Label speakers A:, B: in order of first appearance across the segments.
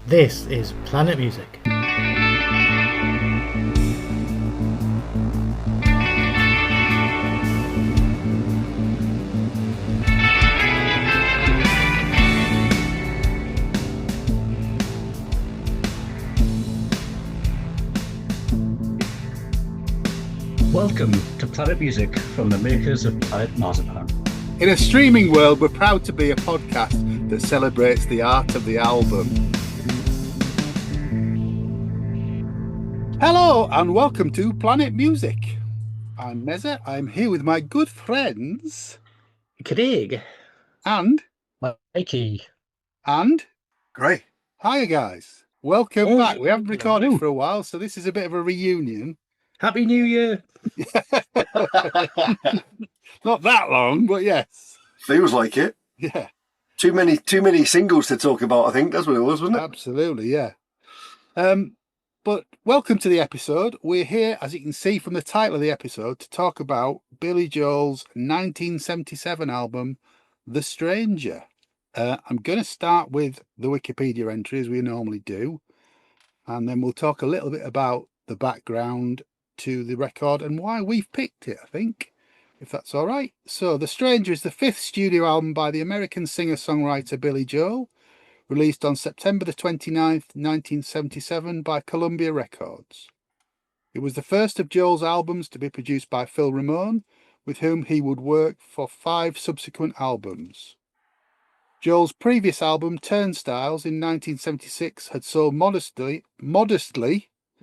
A: This is Planet Music.
B: Welcome to Planet Music from the makers of Planet Marzipan.
C: In a streaming world, we're proud to be a podcast that celebrates the art of the album. Hello and welcome to Planet Music. I'm Neza. I'm here with my good friends
A: Craig.
C: and
A: Mikey.
C: and
D: Great.
C: hi guys. Welcome
A: Oh,
C: back. We haven't recorded
A: hello.
C: for a while, so this is a bit of a reunion.
A: Happy New Year.
C: Not that long, but yes.
D: Feels like it.
C: Yeah,
D: Too many singles to talk about, I think. That's what it was, wasn't it?
C: absolutely, yeah. But welcome to the episode. We're here, as you can see from the title of the episode, to talk about Billy Joel's 1977 album, The Stranger. I'm going to start with the Wikipedia entry, as we normally do, and then we'll talk a little bit about the background to the record and why we've picked it, I think, if that's all right. So, The Stranger is the fifth studio album by the American singer-songwriter Billy Joel, released on September the 29th, 1977 by Columbia Records. It was the first of Joel's albums to be produced by Phil Ramone, with whom he would work for 5 subsequent albums. Joel's previous album, Turnstiles, in 1976, had sold modestly,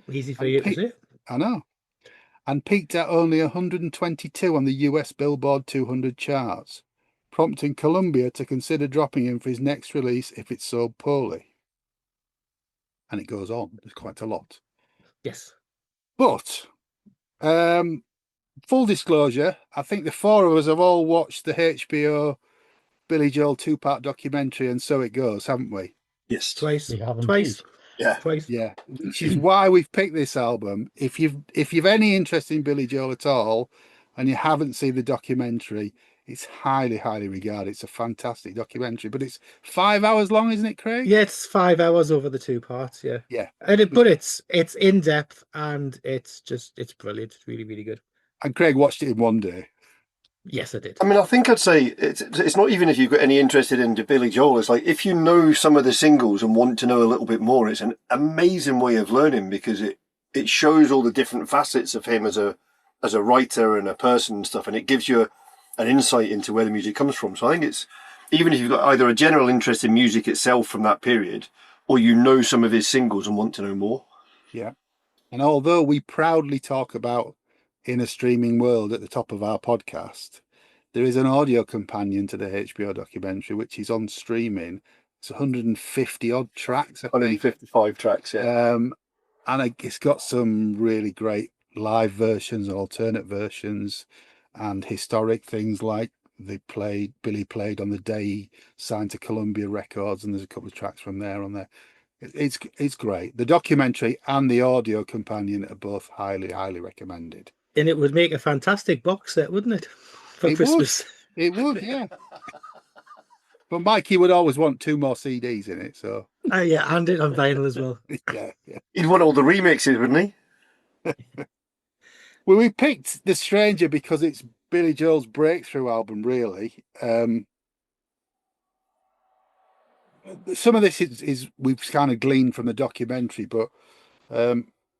A: Easy for you to say.
C: I know, and peaked at only 122 on the US Billboard 200 charts, prompting Columbia to consider dropping him for his next release if it sold poorly. And it goes on, there's quite a lot.
A: Yes.
C: But, full disclosure, I think the four of us have all watched the HBO Billy Joel 2-part documentary, and so it goes, haven't we?
D: Yes.
A: Twice.
B: We have
A: Twice.
D: Yeah.
A: Twice.
C: Yeah, which is why we've picked this album. If you've any interest in Billy Joel at all, and you haven't seen the documentary, it's highly regarded. It's a fantastic documentary, but it's 5 hours long, isn't it, Craig?
A: Yeah, it's 5 hours over the 2 parts. Yeah.
C: Yeah.
A: But it's in depth and it's brilliant. It's really good.
C: And Craig watched it in one day.
A: Yes, I did.
D: I mean, I think I'd say it's not even if you've got any interest in Billy Joel. It's like if you know some of the singles and want to know a little bit more, it's an amazing way of learning because it shows all the different facets of him as a writer and a person and stuff, and it gives you an insight into where the music comes from. So I think it's even if you've got either a general interest in music itself from that period, or you know some of his singles and want to know more.
C: Yeah. And although we proudly talk about In a Streaming World at the top of our podcast, there is an audio companion to the HBO documentary, which is on streaming. It's 150 odd tracks, I think.
D: 155 tracks, yeah.
C: And it's got some really great live versions and alternate versions and historic things like Billy played on the day he signed to Columbia Records, and there's a couple of tracks from there on there. It's great. The documentary and the audio companion are both highly recommended.
A: And it would make a fantastic box set, wouldn't it? For Christmas.
C: It would, yeah. But Mikey would always want 2 more CDs in it, so
A: Yeah, and it on vinyl as well.
C: yeah.
D: He'd want all the remixes, wouldn't he?
C: Well, we picked The Stranger because it's Billy Joel's breakthrough album, really. Some of this is we've kind of gleaned from the documentary, but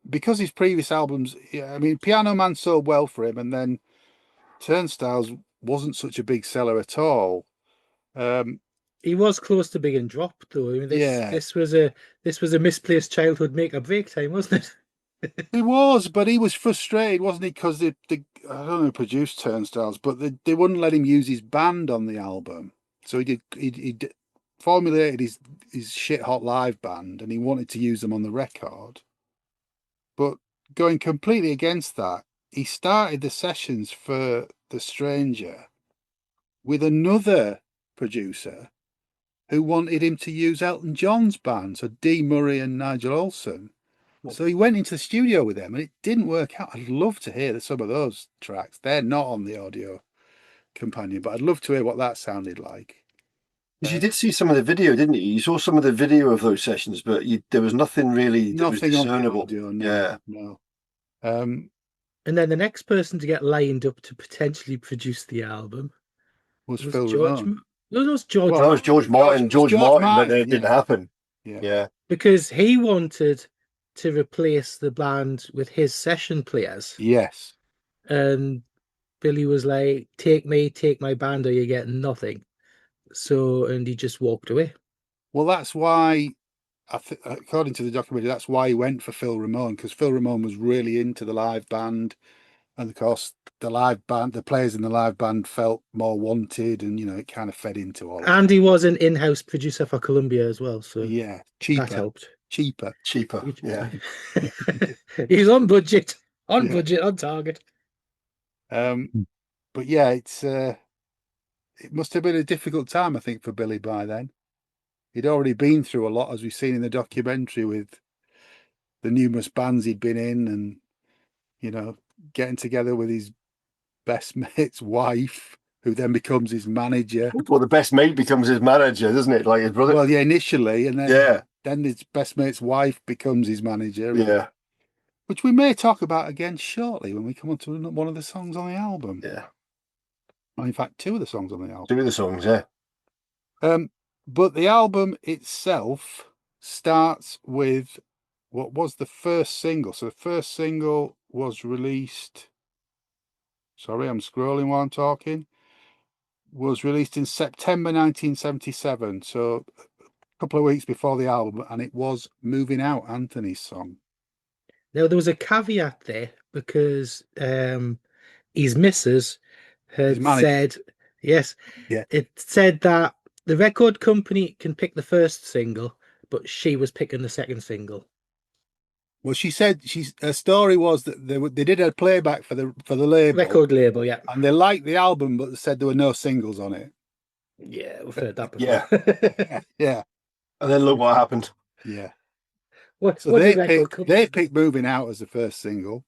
C: because his previous albums, I mean, Piano Man sold well for him, and then Turnstiles wasn't such a big seller at all.
A: He was close to being dropped, though. I mean, this was a misplaced childhood make-up break time, wasn't it?
C: He was, but he was frustrated, wasn't he? Because I don't know who produced Turnstiles, but they wouldn't let him use his band on the album. So he formulated his shit hot live band, and he wanted to use them on the record. But going completely against that, he started the sessions for The Stranger with another producer who wanted him to use Elton John's band, so Dee Murray and Nigel Olsson. So he went into the studio with them, and it didn't work out. I'd love to hear some of those tracks. They're not on the audio companion, but I'd love to hear what that sounded like.
D: Because you did see some of the video, didn't you? You saw some of the video of those sessions, but there was nothing really that was
C: Nothing on the
D: discernible.
C: audio, no,
D: Yeah.
C: no.
A: And then the next person to get lined up to potentially produce the album
C: Was
A: was
C: Phil
A: George.
C: Ramone.
A: No, it was George.
C: Well,
D: That was George Martin. George Martin, but it didn't happen. Yeah.
A: Because he wanted to replace the band with his session players.
C: Yes.
A: And Billy was like, take my band, or you get nothing. So, and he just walked away.
C: Well, that's why, according to the documentary, that's why he went for Phil Ramone, because Phil Ramone was really into the live band. And of course, the players in the live band felt more wanted, and it kind of fed into all.
A: And he was an in-house producer for Columbia as well, so
C: yeah, cheaper.
A: That helped.
C: Cheaper.
D: Yeah.
A: He's on budget, on target.
C: But yeah, it must have been a difficult time, I think, for Billy by then. He'd already been through a lot, as we've seen in the documentary, with the numerous bands he'd been in, and getting together with his best mate's wife, who then becomes his manager.
D: Well, the best mate becomes his manager, doesn't it? Like his brother.
C: Well, yeah, initially, and then his best mate's wife becomes his manager.
D: Yeah.
C: Which we may talk about again shortly when we come on to one of the songs on the album.
D: Yeah.
C: Well, in fact, two of the songs on the album.
D: Two of the songs, yeah.
C: But the album itself starts with what was the first single. So the first single was released. Sorry, I'm scrolling while I'm talking. Was released in September 1977. So a couple of weeks before the album, and it was Moving Out, Anthony's song.
A: Now, there was a caveat there, because his missus had said, yes, it said that the record company can pick the first single, but she was picking the second single.
C: Well, she said her story was that they did a playback for the label,
A: record label, yeah,
C: and they liked the album, but they said there were no singles on it.
A: Yeah, we've heard that before.
C: Yeah.
D: And then look what happened.
C: Yeah.
A: So
C: they picked "Moving Out" as the first single.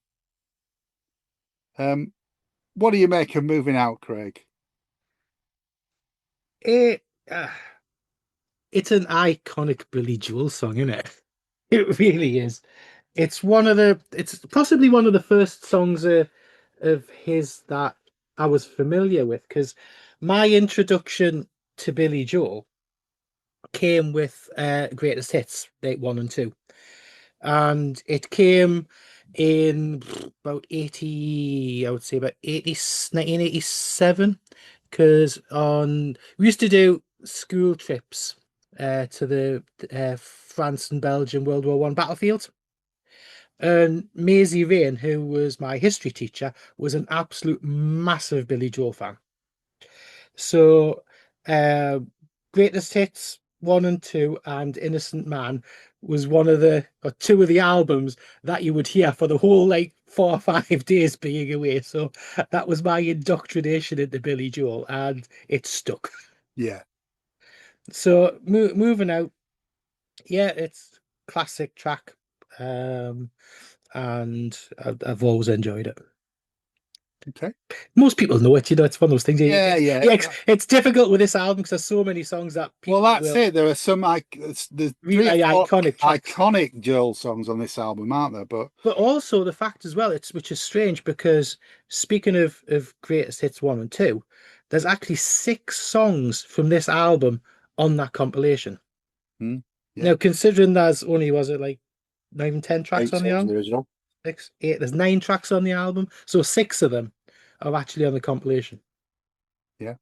C: What do you make of "Moving Out," Craig?
A: It's an iconic Billy Joel song, isn't it? It really is. It's possibly one of the first songs of his that I was familiar with, because my introduction to Billy Joel came with Greatest Hits, Date 1 and 2. And it came in about 1987, because we used to do school trips to the France and Belgium World War I battlefield. And Maisie Rain, who was my history teacher, was an absolute massive Billy Joel fan. So Greatest Hits 1 and 2 and Innocent Man was two of the albums that you would hear for the whole 4 or 5 days being away. So that was my indoctrination into Billy Joel, and it stuck.
C: Yeah.
A: So Moving Out, yeah, it's classic track, and I've always enjoyed it.
C: Okay.
A: Most people know it, it's one of those things.
C: Yeah.
A: It's difficult with this album because there's so many songs that people.
C: Well, that's it. There are some really iconic Joel songs on this album, aren't there? But
A: also the fact as well, which is strange, because speaking of Greatest Hits 1 and 2, there's actually 6 songs from this album on that compilation.
C: Yeah.
A: Now, considering there's only, was it 9, 10 tracks on the album?
D: The original.
A: 6, 8. There's 9 tracks on the album, so 6 of them are actually on the compilation.
C: Yeah.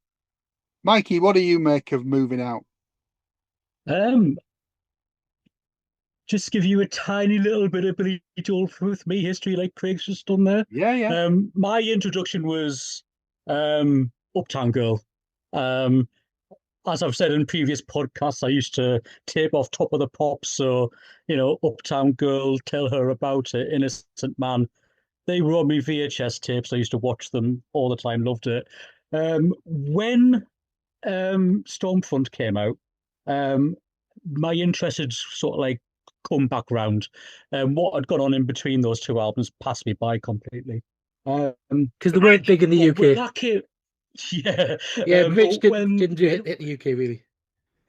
C: Mikey, what do you make of Moving Out?
B: Just give you a tiny little bit of Billy Joel with me history, like Craig's just done there.
C: Yeah.
B: My introduction was Uptown Girl. As I've said in previous podcasts, I used to tape off Top of the Pops. So, Uptown Girl, Tell Her About It, Innocent Man. They were on my VHS tapes. I used to watch them all the time, loved it. When Stormfront came out, my interest had sort of come back round. What had gone on in between those two albums passed me by completely.
A: Because they weren't big in the UK.
B: Yeah.
A: Rich didn't hit the UK, really.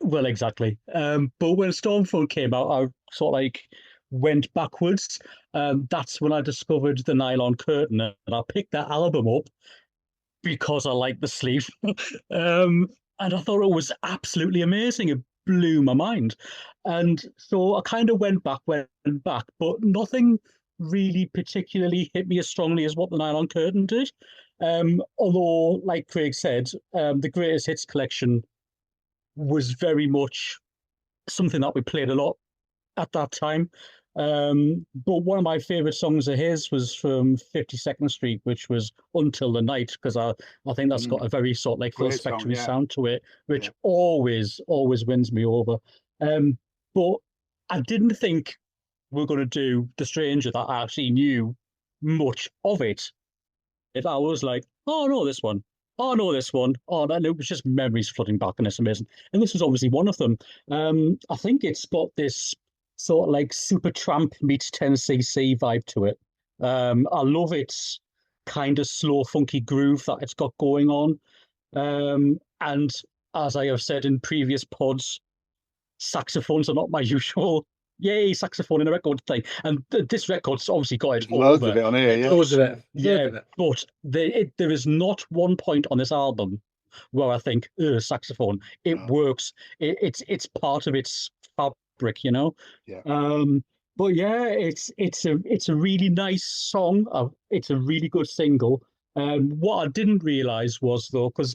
B: Well, exactly. But when Stormfront came out, I sort of like went backwards. That's when I discovered the Nylon Curtain, and I picked that album up because I liked the sleeve. um, and I thought it was absolutely amazing. It blew my mind. And so I kind of went back, but nothing really particularly hit me as strongly as what the Nylon Curtain did. Although, like Craig said, the Greatest Hits collection was very much something that we played a lot at that time. But one of my favorite songs of his was from 52nd Street, which was Until the Night, because I think that's got a very sort of like Phil
C: Great song,
B: Spector
C: yeah.
B: sound to it, which
C: Yeah.
B: always wins me over. But I didn't think we are going to do The Stranger that I actually knew much of it. If I was like, oh no, this one. Oh no, this one. Oh, and it was just memories flooding back, and it's amazing. And this was obviously one of them. I think it's got this sort of like Supertramp meets 10cc vibe to it. I love its kind of slow, funky groove that it's got going on. And as I have said in previous pods, saxophones are not my usual. Yay, saxophone in a record thing. And this record's obviously got it
C: There's
B: all
C: loads
B: over.
C: of it on here, yeah.
A: Loads of it.
B: Yeah,
A: Loads of it.
B: but there is not one point on this album where I think, saxophone. It
C: No.
B: works. It's part of its fabric, you know.
C: Yeah.
B: But yeah, it's a really nice song. It's a really good single. What I didn't realize was though, because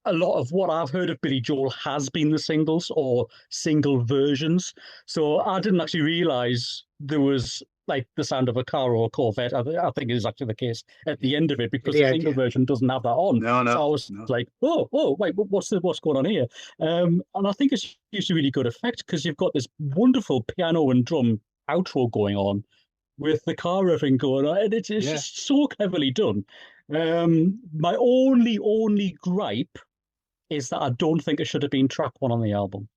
B: a lot of what I've heard of Billy Joel has been the singles or single versions. So I didn't actually realize there was like the sound of a car or a Corvette. I think is actually the case at the end of it because the single version doesn't have that on.
C: No,
B: So I was like, oh, wait, what's going on here? And I think it's used a really good effect because you've got this wonderful piano and drum outro going on with the car riffing going on, and it's just so cleverly done. My only gripe is that I don't think it should have been track one on the album.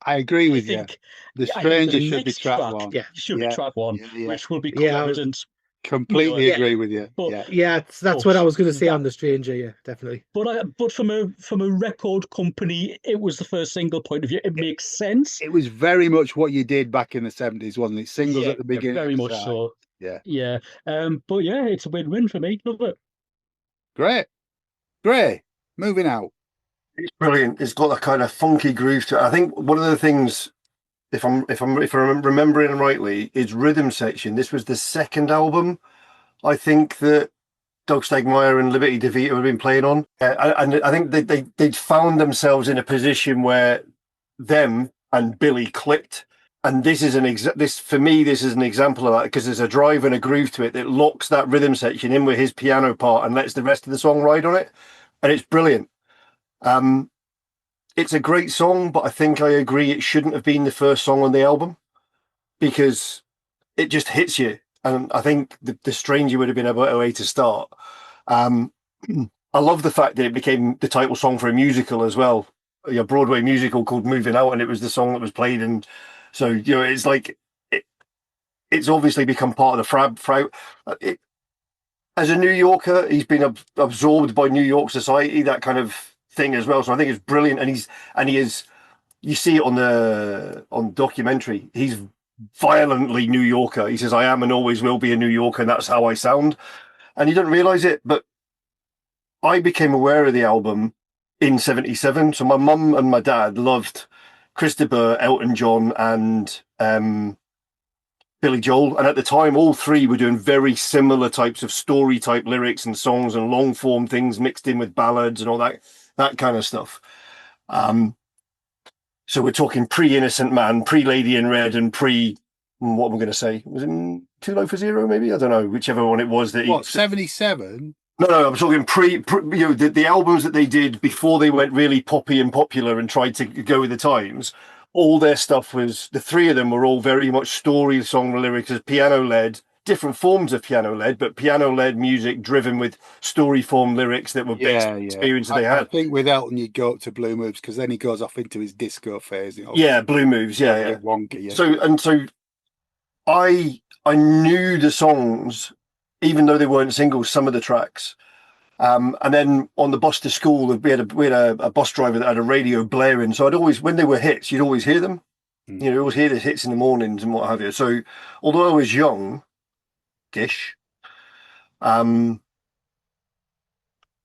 C: I agree with you. The Stranger
B: the
C: should be
B: next
C: track one.
A: Yeah.
B: Should be track one, which will be evident.
C: Completely agree with you.
B: But,
A: Yeah, that's what I was going to say on The Stranger. Yeah, definitely.
B: But from a record company, it was the first single point of view. It makes sense.
C: It was very much what you did back in the 70s, wasn't it? Singles at the beginning.
B: Very much
C: side.
B: so.
C: Yeah.
B: Yeah. But yeah, it's a win-win for me. Love it.
C: Great. Moving out.
D: It's brilliant. It's got a kind of funky groove to it. I think one of the things, if I'm remembering rightly, is rhythm section. This was the second album, I think, that Doug Stegmeyer and Liberty DeVito have been playing on, and I think they'd found themselves in a position where them and Billy clicked. And this is for me, this is an example of that because there's a drive and a groove to it that locks that rhythm section in with his piano part and lets the rest of the song ride on it, and it's brilliant. It's a great song, but I think I agree it shouldn't have been the first song on the album because it just hits you. And I think the Stranger would have been a better way to start. I love the fact that it became the title song for a musical as well, a Broadway musical called Moving Out, and it was the song that was played. And so, it's like it's obviously become part of the as a New Yorker, he's been absorbed by New York society, that kind of thing as well. So I think it's brilliant, and he is. You see it on documentary. He's violently New Yorker. He says, "I am and always will be a New Yorker, and that's how I sound." And you don't realize it, but I became aware of the album in '77. So my mum and my dad loved Christopher, Elton John, and Billy Joel. And at the time, all three were doing very similar types of story type lyrics and songs and long form things mixed in with ballads and all that kind of stuff. So we're talking pre-Innocent Man, pre-Lady in Red, and what am I going to say? Was it Too Low for Zero, maybe? I don't know, whichever one it was.
C: 77?
D: No, I'm talking the albums that they did before they went really poppy and popular and tried to go with the times. All their stuff the three of them were all very much story song lyrics, as piano-led, different forms of piano-led, but piano-led music driven with story form lyrics that were based on experiences they had.
C: I think with Elton, you'd go up to Blue Moves because then he goes off into his disco phase.
D: Blue Moves, yeah.
C: Wonky, yeah.
D: So I knew the songs, even though they weren't singles, some of the tracks. And then on the bus to school, we had a bus driver that had a radio blaring. So I'd always, when they were hits, you'd always hear them.
C: Mm.
D: You always hear the hits in the mornings and what have you. So although I was young-ish,
C: How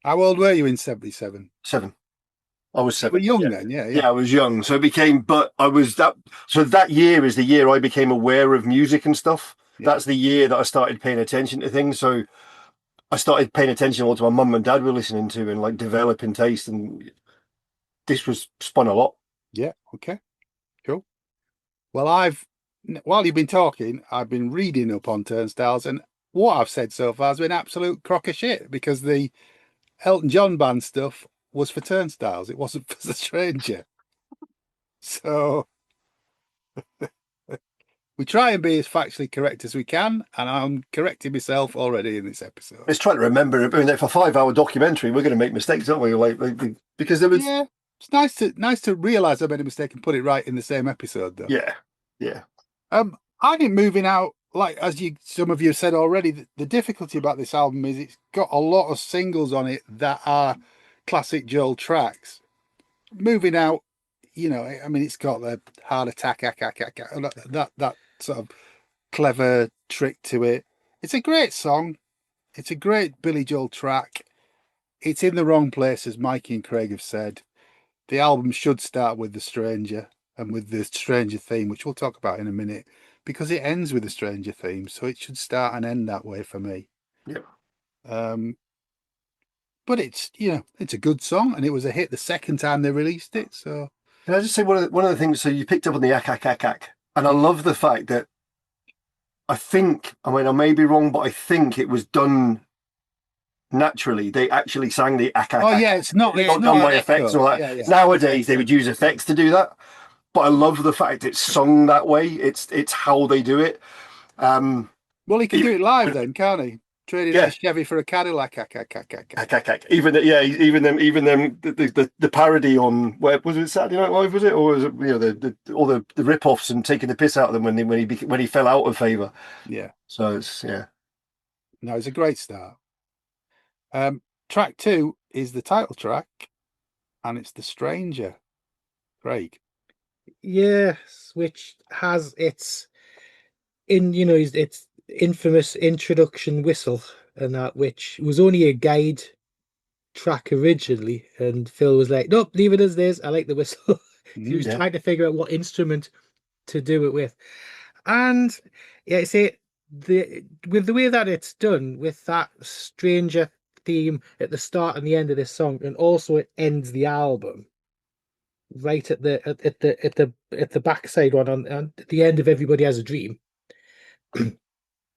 C: old were you in 77?
D: 7. I was
C: You were
D: 7.
C: young
D: Yeah.
C: then, yeah.
D: Yeah, I was young. So it became, but I was that. So that year is the year I became aware of music and stuff.
C: Yeah.
D: That's the year that I started paying attention to things. So I started paying attention to what my mum and dad were listening to and like developing taste. And this was spun a lot.
C: Yeah, okay, cool. Well, while you've been talking, I've been reading up on Turnstiles, and what I've said so far has been absolute crock of shit, because the Elton John band stuff was for Turnstiles. It wasn't for The Stranger. So we try and be as factually correct as we can, and I'm correcting myself already in this episode.
D: Let's try to remember. I mean, for a 5-hour documentary, we're going to make mistakes, aren't we? Like because there was.
C: Yeah, it's nice to realise I made a mistake and put it right in the same episode, though.
D: Yeah.
C: I think moving out, like some of you said already, the difficulty about this album is it's got a lot of singles on it that are classic Joel tracks. Moving out, I mean, it's got the heart attack, that sort of clever trick to it. It's a great song. It's a great Billy Joel track. It's in the wrong place, as Mikey and Craig have said. The album should start with The Stranger and with the Stranger theme, which we'll talk about in a minute, because it ends with the Stranger theme, so it should start and end that way for me.
D: Yep.
C: But it's it's a good song, and it was a hit the second time they released it. So
D: Can I just say one of the things? So you picked up on the ack, and I love the fact that I may be wrong, but I think it was done naturally. They actually sang the ack.
C: Oh yeah, it's not
D: done by effects and all that.
C: Yeah.
D: Nowadays they would use effects to do that, but I love the fact it's sung that way. It's how they do it.
C: Well, he can do it live then, can't he? Trading
D: Yeah.
C: a Chevy for a Cadillac.
D: Even the parody on, where was it, Saturday Night Live, was it, or was it all the rip-offs and taking the piss out of them when he fell out of favour.
C: Yeah.
D: So it's
C: No, it's a great start. Track 2 is the title track, and it's The Stranger. Craig.
A: Yes, which has its infamous introduction whistle, and that, which was only a guide track originally, and Phil was like, nope, leave it as this, I like the whistle. He was trying to figure out what instrument to do it with. And with the way that it's done, with that Stranger theme at the start and the end of this song, and also it ends the album right at the backside one on the end of Everybody Has a Dream.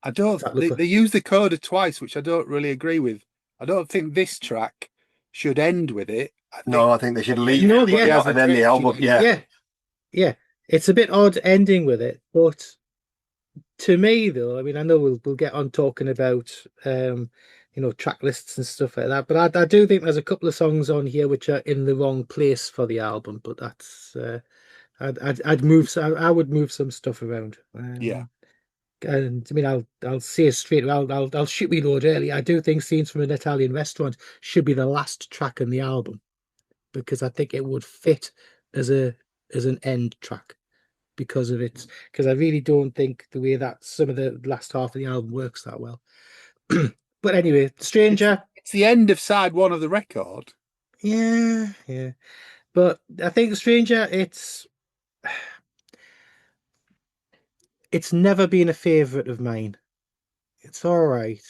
C: I don't. They use the coda twice, which I don't really agree with. I don't think this track should end with it.
D: I think they should leave
A: No,
D: and then the album.
A: Yeah. It's a bit odd ending with it, but to me, though, I mean, I know we'll get on talking about track lists and stuff like that, but I do think there's a couple of songs on here which are in the wrong place for the album. But that's I would move some stuff around.
C: Yeah.
A: And I mean, I'll say straight. I'll shoot me load early. I do think "Scenes from an Italian Restaurant" should be the last track in the album, because I think it would fit as an end track because of it. Because I really don't think the way that some of the last half of the album works that well. But anyway, Stranger.
C: It's the end of side 1 of the record.
A: Yeah. But I think Stranger, it's never been a favorite of mine. It's all right.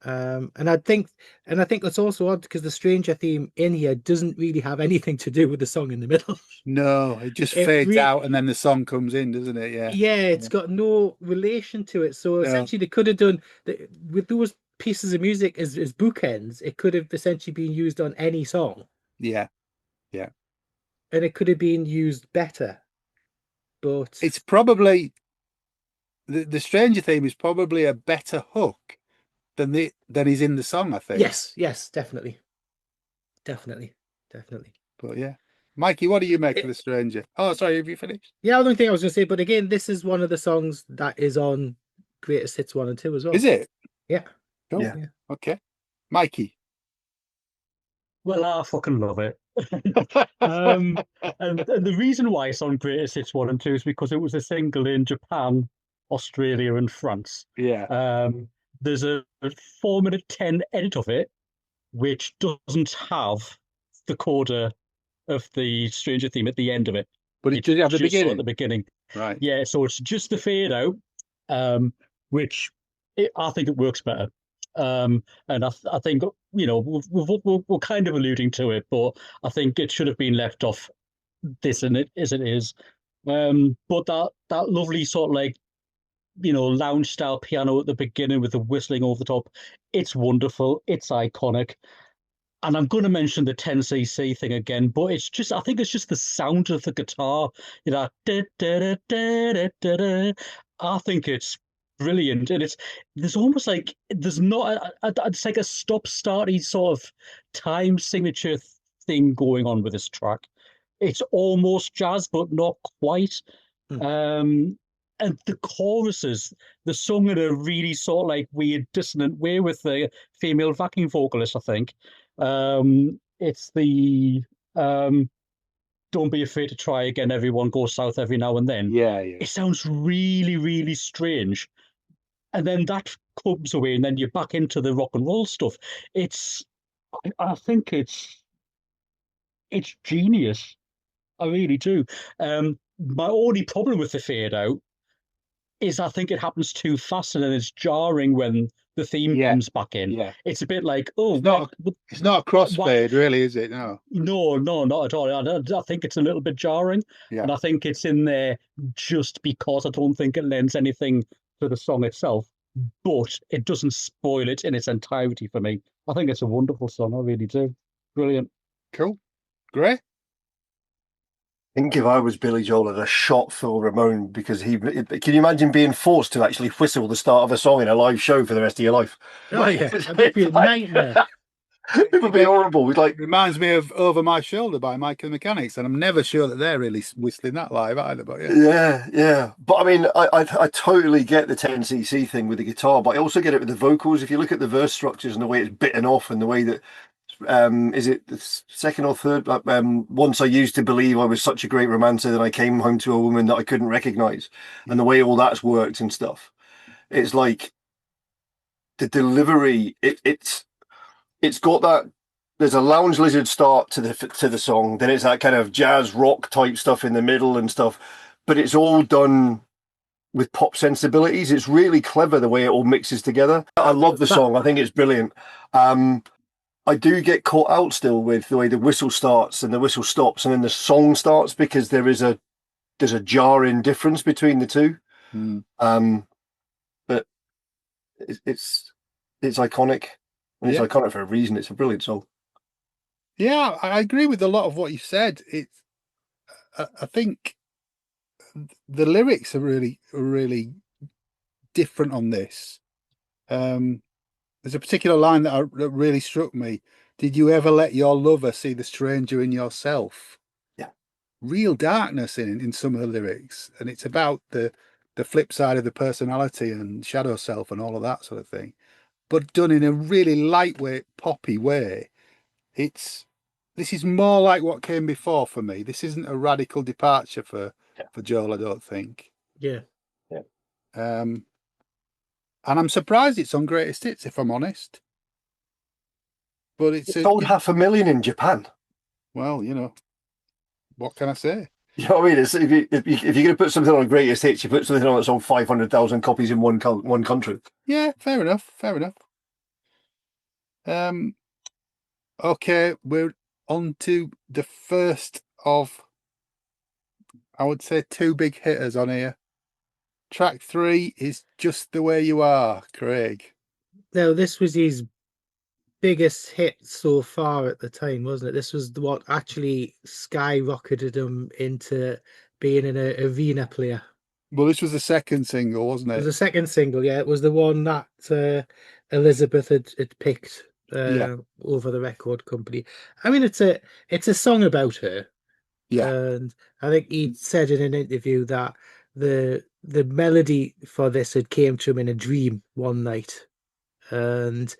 A: And I think that's also odd, because the Stranger theme in here doesn't really have anything to do with the song in the middle.
C: No, it just fades out and then the song comes in, doesn't it? Yeah.
A: It's got no relation to it. So essentially, they could have done with those pieces of music as bookends. It could have essentially been used on any song.
C: Yeah.
A: And it could have been used better. But
C: it's probably the Stranger theme is probably a better hook than is in the song, I think.
A: Yes, definitely.
C: But yeah, Mikey, what do you make of The Stranger? Oh, sorry, have you finished?
A: Yeah, the only thing I was going to say, but again, this is one of the songs that is on Greatest Hits 1 and 2 as well.
C: Is it?
A: Yeah.
C: Cool.
D: Yeah.
C: Okay, Mikey.
B: Well, I fucking love it. And the reason why it's on Greatest Hits 1 and 2 is because it was a single in Japan, Australia, and France.
C: Yeah.
B: There's a 4-minute 10 edit of it, which doesn't have the coda of the Stranger theme at the end of it.
C: But it does have the
B: Just at
C: beginning.
B: the beginning.
C: Right.
B: Yeah, so it's just the fade out, which I think it works better. And I think, you know, we're kind of alluding to it, but I think it should have been left off this and it as it is. But that lovely sort of like, you know, lounge style piano at the beginning with the whistling over the top, it's wonderful. It's iconic. And I'm going to mention the 10cc thing again, but it's just, I think it's just the sound of the guitar, you know, da, da, da, da, da, da, da. I think it's brilliant. And there's almost like, there's not, it's like a stop-starty sort of time signature thing going on with this track. It's almost jazz, but not quite. And the choruses, they're sung in a really sort of like weird, dissonant way with the female backing vocalist, I think. It's the don't be afraid to try again, everyone goes south every now and then.
C: Yeah.
B: It sounds really, really strange. And then that comes away, and then you're back into the rock and roll stuff. I think it's genius. I really do. My only problem with the fade out is I think it happens too fast, and then it's jarring when the theme comes back in.
C: Yeah.
B: It's a bit like, oh,
C: it's not a crossfade, really, is it? No.
B: No, not at all. I think it's a little bit jarring, and I think it's in there just because I don't think it lends anything to the song itself, but it doesn't spoil it in its entirety for me. I think it's a wonderful song. I really do. Brilliant.
C: Cool. Great.
D: I think if I was Billy Joel, I'd have shot Phil Ramone because can you imagine being forced to actually whistle the start of a song in a live show for the rest of your life?
A: Oh yeah, that'd be a nightmare.
D: It would be horrible. It's like,
C: reminds me of Over My Shoulder by Michael Mechanics, and I'm never sure that they're really whistling that live either. But
D: yeah. But I mean, I totally get the 10cc thing with the guitar, but I also get it with the vocals. If you look at the verse structures and the way it's bitten off and the way that is it the second or third? Once I used to believe I was such a great romancer that I came home to a woman that I couldn't recognize, and the way all that's worked and stuff. It's like the delivery. It's got that. There's a Lounge Lizard start to the song, then it's that kind of jazz rock type stuff in the middle and stuff, but it's all done with pop sensibilities. It's really clever the way it all mixes together. I love the song. I think it's brilliant. I do get caught out still with the way the whistle starts and the whistle stops and then the song starts, because there's a jarring difference between the two. But it's iconic, and it's iconic for a reason. It's a brilliant song.
C: Yeah, I agree with a lot of what you said. I think the lyrics are really different on this. There's a particular line that really struck me. Did you ever let your lover see the stranger in yourself?
D: Yeah.
C: Real darkness in some of the lyrics. And it's about the flip side of the personality and shadow self and all of that sort of thing. But done in a really lightweight, poppy way. This is more like what came before for me. This isn't a radical departure for Joel, I don't think.
A: Yeah.
C: And I'm surprised it's on Greatest Hits, if I'm honest. But it's
D: sold 500,000 in Japan.
C: Well, you know, what can I say?
D: You know what I mean? If you're going to put something on Greatest Hits, you put something on that's sold 500,000 copies in one country.
C: Yeah, fair enough. Okay, we're on to the first of, I would say, two big hitters on here. Track 3 is Just the Way You Are, Craig.
A: Now, this was his biggest hit so far at the time, wasn't it? This was what actually skyrocketed him into being an arena player.
C: Well, this was the second single, wasn't it?
A: It was the second single, yeah. It was the one that Elizabeth had picked over the record company. I mean, it's a song about her.
C: Yeah.
A: And I think he said in an interview that the melody for this had came to him in a dream one night, and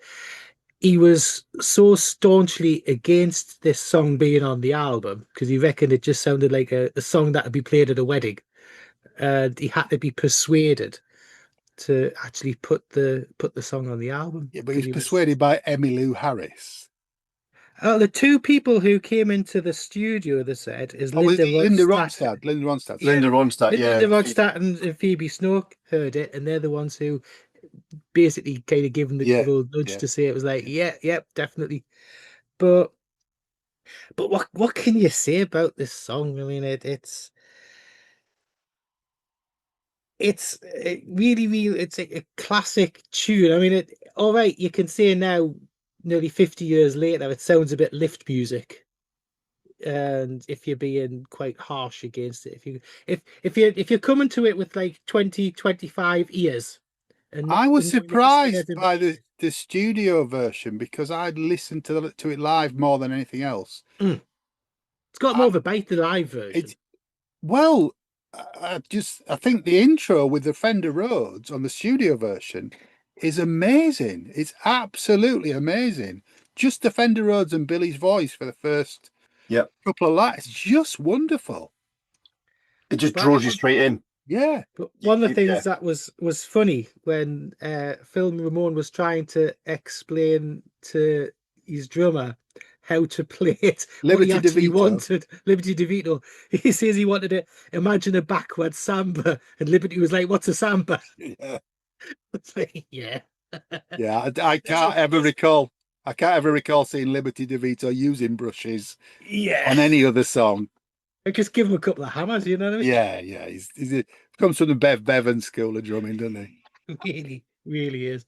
A: he was so staunchly against this song being on the album because he reckoned it just sounded like a song that would be played at a wedding, and he had to be persuaded to actually put the song on the album.
C: Yeah, but he
A: 'Cause
C: was persuaded by Emmylou Harris.
A: the two people who came into the studio, they said, is
C: Oh, was
A: Linda
C: it Linda
A: Ronstadt.
C: Ronstadt? Linda Ronstadt.
A: Yeah.
D: Linda Ronstadt,
A: Linda
D: yeah.
A: Ronstadt and Phoebe Snow heard it, and they're the ones who basically kind of give him the
C: Yeah,
A: good old nudge
C: yeah.
A: to say it was like, yeah, definitely. But what can you say about this song? I mean, it's really it's a classic tune. I mean, all right, you can say now, nearly 50 years later, it sounds a bit lift music. And if you're being quite harsh against it, if you're coming to it with like 20-25 ears, and
C: I was
A: knowing what the singers
C: surprised by the studio version because I'd listened to it live more than anything else.
A: it's got more of a bite, the live version.
C: It's well, I think the intro with the Fender Rhodes on the studio version is amazing. It's absolutely amazing. Just the Fender Rhodes and Billy's voice for the first couple of lines. It's just wonderful.
D: It just draws you straight in.
C: Yeah.
A: But one of the things that was funny when Phil Ramone was trying to explain to his drummer how to play it, what he actually wanted, Liberty DeVito. He says he wanted to imagine a backward samba, and Liberty was like, "What's a samba?"
C: Yeah.
A: It's like, yeah.
C: Yeah, I can't ever recall. I can't ever recall seeing Liberty DeVito using brushes on any other song.
A: Just give him a couple of hammers, you know what I mean?
C: Yeah. He comes from the Bev Bevan school of drumming, doesn't
A: he? Really is.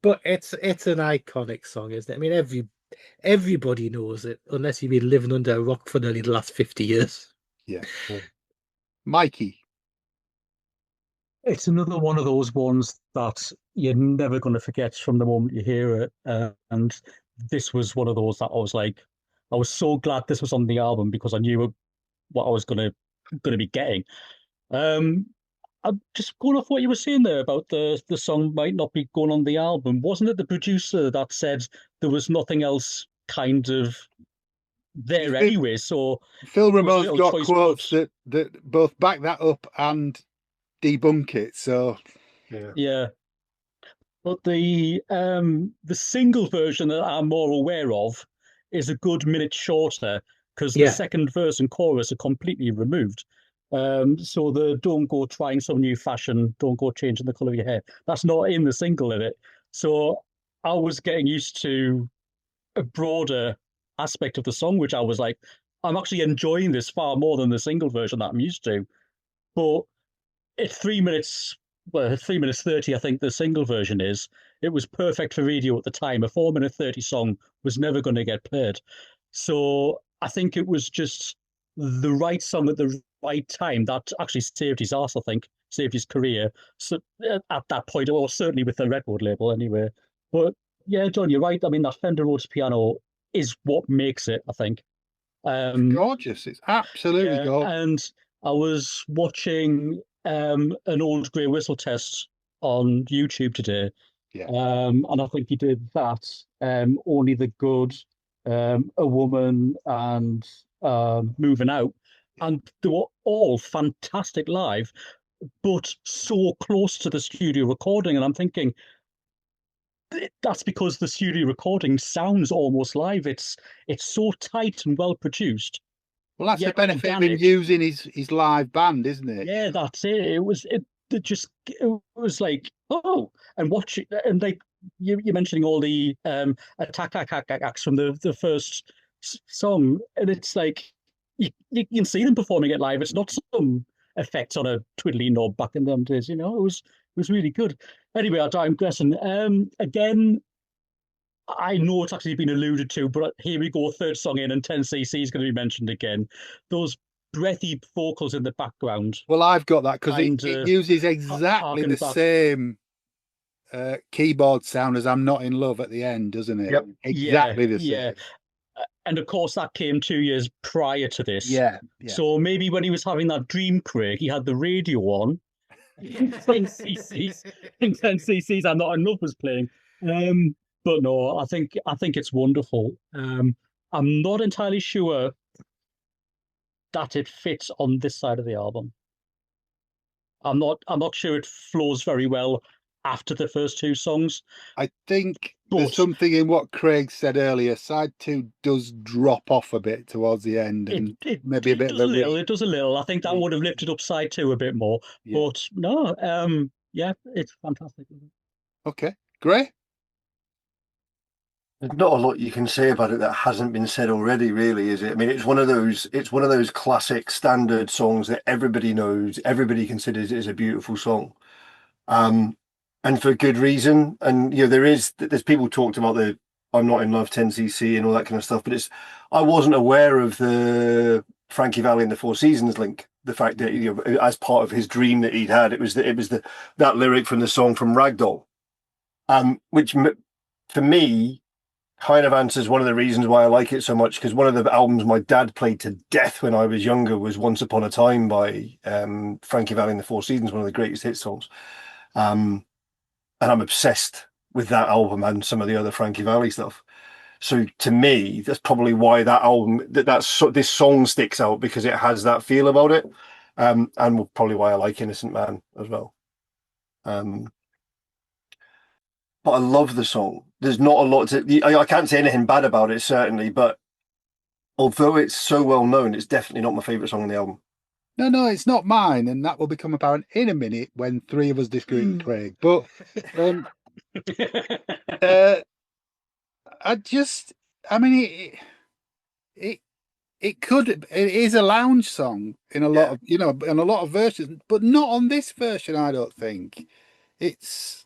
A: But it's an iconic song, isn't it? I mean, everybody knows it, unless you've been living under a rock for nearly the last 50 years.
C: Yeah. Mikey.
B: It's another one of those ones that you're never going to forget from the moment you hear it. And this was one of those that I was so glad this was on the album because I knew what I was going to be getting. I'm just going off what you were saying there about the song might not be going on the album. Wasn't it the producer that said there was nothing else kind of there anyway? So
C: Phil Ramone's got quotes that both back that up and debunk it. So
B: yeah. But the single version that I'm more aware of is a good minute shorter because the second verse and chorus are completely removed. So the don't go trying some new fashion, don't go changing the colour of your hair. That's not in the single in it. So I was getting used to a broader aspect of the song, which I was like, I'm actually enjoying this far more than the single version that I'm used to. But it's 3 minutes, 3 minutes 30, I think the single version is. It was perfect for radio at the time. A 4 minute 30 song was never going to get played. So I think it was just the right song at the right time that actually saved his ass, I think, saved his career. So at that point, or certainly with the Redwood label anyway. But yeah, John, you're right. I mean, that Fender Rhodes piano is what makes it, I think.
C: It's gorgeous. It's absolutely gorgeous.
B: And I was watching an old Grey Whistle test on YouTube today.
C: Yeah.
B: And I think he did that. Only the Good, A Woman, and Moving Out. And they were all fantastic live, but so close to the studio recording. And I'm thinking, that's because the studio recording sounds almost live. It's so tight and well produced.
C: Well, that's the benefit of him using his live band, isn't it?
B: Yeah, that's it. It was like, oh, and watch it, and like you're mentioning all the attack acts from the first song, and it's like you can see them performing it live. It's not some effects on a twiddly knob back in them days, you know. It was really good. Anyway, I'm digressing. Again, I know it's actually been alluded to, but here we go, third song in, and 10cc is going to be mentioned again. Those breathy vocals in the background.
C: Well, I've got that because it uses exactly the same keyboard sound as I'm Not in Love at the end, doesn't it?
D: Yep.
C: Exactly the same.
B: Yeah. And of course, that came 2 years prior to this.
C: Yeah.
B: So maybe when he was having that dream, Craig, he had the radio on. 10 cc's, I'm Not in Love was playing. But no, I think it's wonderful. I'm not entirely sure that it fits on this side of the album. I'm not sure it flows very well after the first two songs.
C: I think
B: But
C: there's something in what Craig said earlier. Side 2 does drop off a bit towards the end, and maybe a bit
B: does
C: of
B: a little. It does a little. I think that would have lifted up side 2 a bit more.
C: Yeah.
B: But no, yeah, it's fantastic.
C: Okay, great.
D: There's not a lot you can say about it that hasn't been said already, really, is it? I mean, it's one of those classic standard songs that everybody knows, everybody considers it as a beautiful song. And for good reason. And there's people talked about the I'm Not in Love 10cc and all that kind of stuff, but I wasn't aware of the Frankie Valli and the Four Seasons link. The fact that as part of his dream that he'd had, it was that lyric from the song from Ragdoll, which for me kind of answers one of the reasons why I like it so much, because one of the albums my dad played to death when I was younger was Once Upon a Time by Frankie Valli and the Four Seasons, one of the greatest hit songs. And I'm obsessed with that album and some of the other Frankie Valli stuff. So to me, that's probably why that album, this song sticks out, because it has that feel about it, and probably why I like Innocent Man as well. But I love the song. There's not a lot I can't say anything bad about it, certainly, but although it's so well known, it's definitely not my favourite song on the album.
C: No, it's not mine, and that will become apparent in a minute when three of us disagree with Craig. But it is a lounge song in a lot of in a lot of versions, but not on this version. I don't think it's.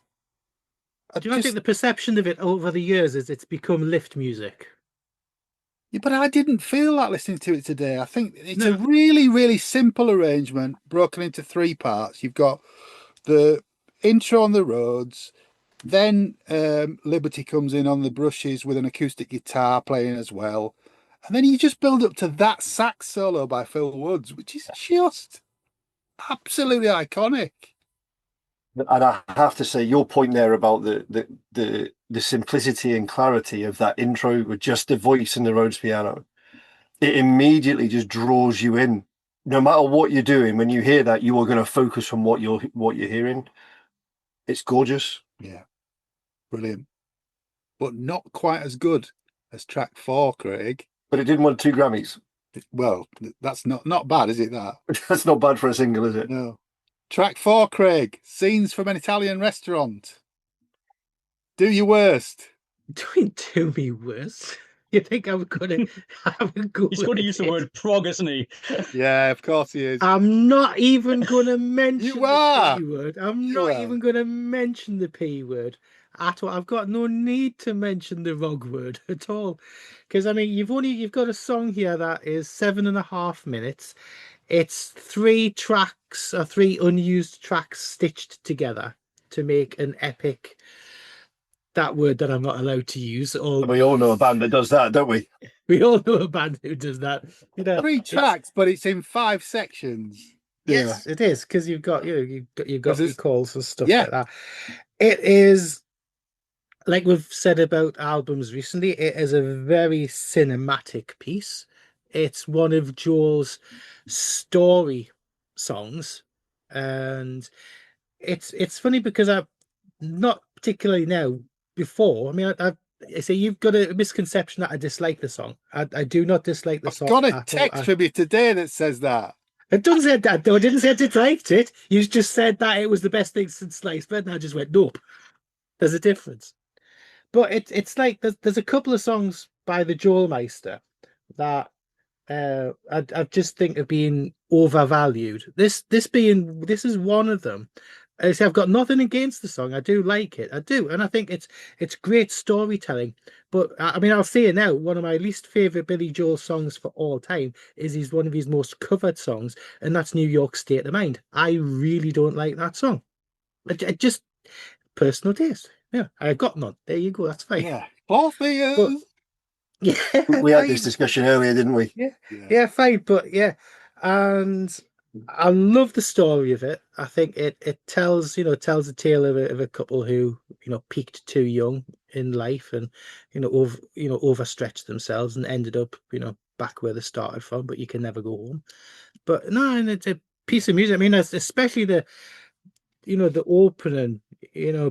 A: I think the perception of it over the years is it's become lift music.
C: Yeah, but I didn't feel that listening to it today. I think it's a really, really simple arrangement broken into three parts. You've got the intro on the roads, then Liberty comes in on the brushes with an acoustic guitar playing as well. And then you just build up to that sax solo by Phil Woods, which is just absolutely iconic.
D: And I have to say, your point there about the simplicity and clarity of that intro with just the voice and the Rhodes piano, it immediately just draws you in. No matter what you're doing, when you hear that, you are going to focus on what you're hearing. It's gorgeous.
C: Yeah, brilliant, but not quite as good as track 4, Craig.
D: But it did win 2 Grammys.
C: Well, that's not bad, is it? That
D: that's not bad for a single, is it?
C: No. Track 4, Craig. Scenes from an Italian restaurant. Do your worst.
A: Don't do me worst. You think I'm gonna have a go?
B: He's going to use the word prog, isn't he?
C: Yeah, of course he is.
A: I'm not even gonna mention
C: the
A: P word. I'm not even gonna mention the P word at all. I've got no need to mention the ROG word at all. Because I mean you've got a song here that is 7.5 minutes. It's 3 tracks or 3 unused tracks stitched together to make an epic. That word that I'm not allowed to use.
D: We all know a band that does that, don't we?
A: We all know a band who does that.
C: 3 tracks, but it's in 5 sections.
A: Yes, it is, because you've got your calls and stuff like that. It is, like we've said about albums recently, it is a very cinematic piece. It's one of Joel's story songs, and it's funny because I'm not particularly now. Before, I mean, I say you've got a misconception that I dislike the song. I do not dislike the song.
C: I've got a text from you today that says that.
A: It doesn't say that, though. I didn't say I disliked it. You just said that it was the best thing since sliced bread, and I just went, nope. There's a difference. But it's like there's a couple of songs by the Joel Meister that I just think have been overvalued. This is one of them. I say I've got nothing against the song. I do like it. I do, and I think it's great storytelling. But I mean, I'll say it now. One of my least favorite Billy Joel songs for all time is one of his most covered songs, and that's New York State of Mind. I really don't like that song. It just personal taste. Yeah, I got none. There you go. That's fine.
C: Yeah, both of you.
A: Yeah,
D: we had this discussion earlier, didn't we?
A: Yeah, fine. But yeah, and I love the story of it. I think it tells tells the tale of a couple who peaked too young in life and overstretched themselves and ended up back where they started from. But you can never go home. But no, and it's a piece of music. I mean, especially the opening,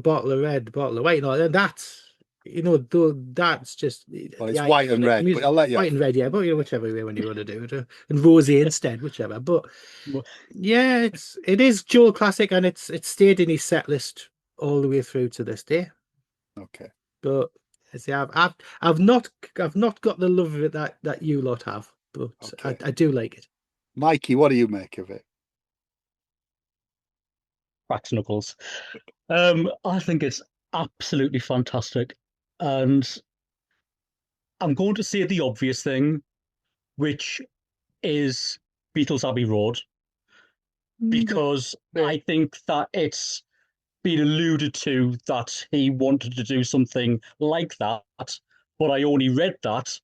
A: bottle of red, bottle of white, and that's that's just
C: Well, it's white and red, but I'll let you.
A: White and red, yeah, but whichever way when you want to do it, and rosé instead, whichever. But yeah, it is Joel classic, and it's stayed in his set list all the way through to this day.
C: Okay,
A: but I see, I've not got the love of it that you lot have, but
C: okay.
A: I do like it.
C: Mikey, what do you make of it?
B: Cracks knuckles. I think it's absolutely fantastic, and I'm going to say the obvious thing, which is Beatles Abbey Road, because I think that it's been alluded to that he wanted to do something like that, but I only read that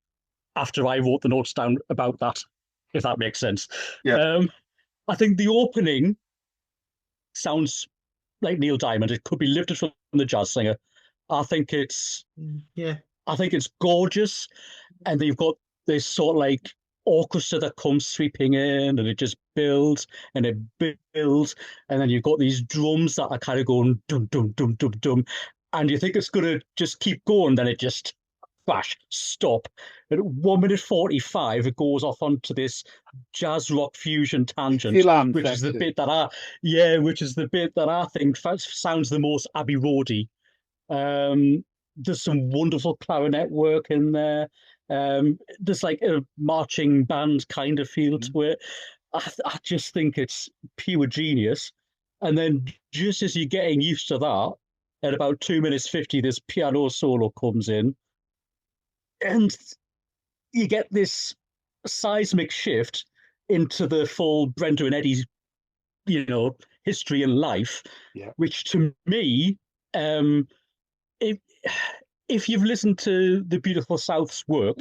B: after I wrote the notes down about that, if that makes sense.
D: Yeah.
B: I think the opening sounds like Neil Diamond. It could be lifted from the jazz singer. I think it's gorgeous, and they've got this sort of like orchestra that comes sweeping in, and it just builds and it builds, and then you've got these drums that are kind of going dum dum dum dum dum, and you think it's gonna just keep going, then it just flash stop. At 1 minute 45, it goes off onto this jazz rock fusion tangent, which is the bit that I think sounds the most Abbey Roady. There's some wonderful clarinet work in there. There's like a marching band kind of feel to it. I just think it's pure genius. And then just as you're getting used to that, at about 2 minutes 50, this piano solo comes in, and you get this seismic shift into the full Brenda and Eddie's, history and life, which to me, if you've listened to the Beautiful South's work,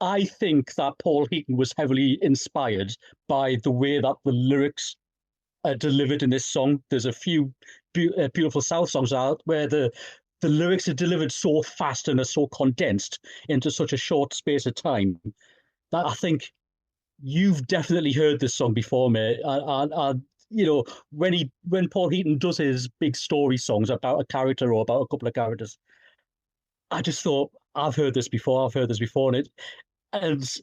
B: I think that Paul Heaton was heavily inspired by the way that the lyrics are delivered in this song. There's a few Beautiful South songs out where the lyrics are delivered so fast and are so condensed into such a short space of time that I think you've definitely heard this song before, mate. When Paul Heaton does his big story songs about a character or about a couple of characters, I just thought, I've heard this before, and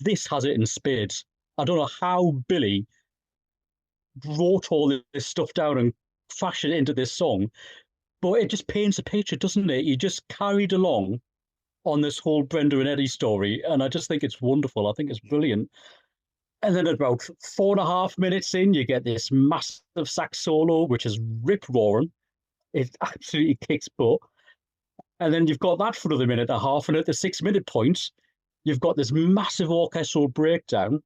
B: this has it in spades. I don't know how Billy wrote all this stuff down and fashioned it into this song, but it just paints a picture, doesn't it? You just carried along on this whole Brenda and Eddie story, and I just think it's wonderful. I think it's brilliant. And then about 4.5 minutes in, you get this massive sax solo, which is rip-roaring. It absolutely kicks butt. And then you've got that for another minute and a half, and at the 6-minute point, you've got this massive orchestral breakdown.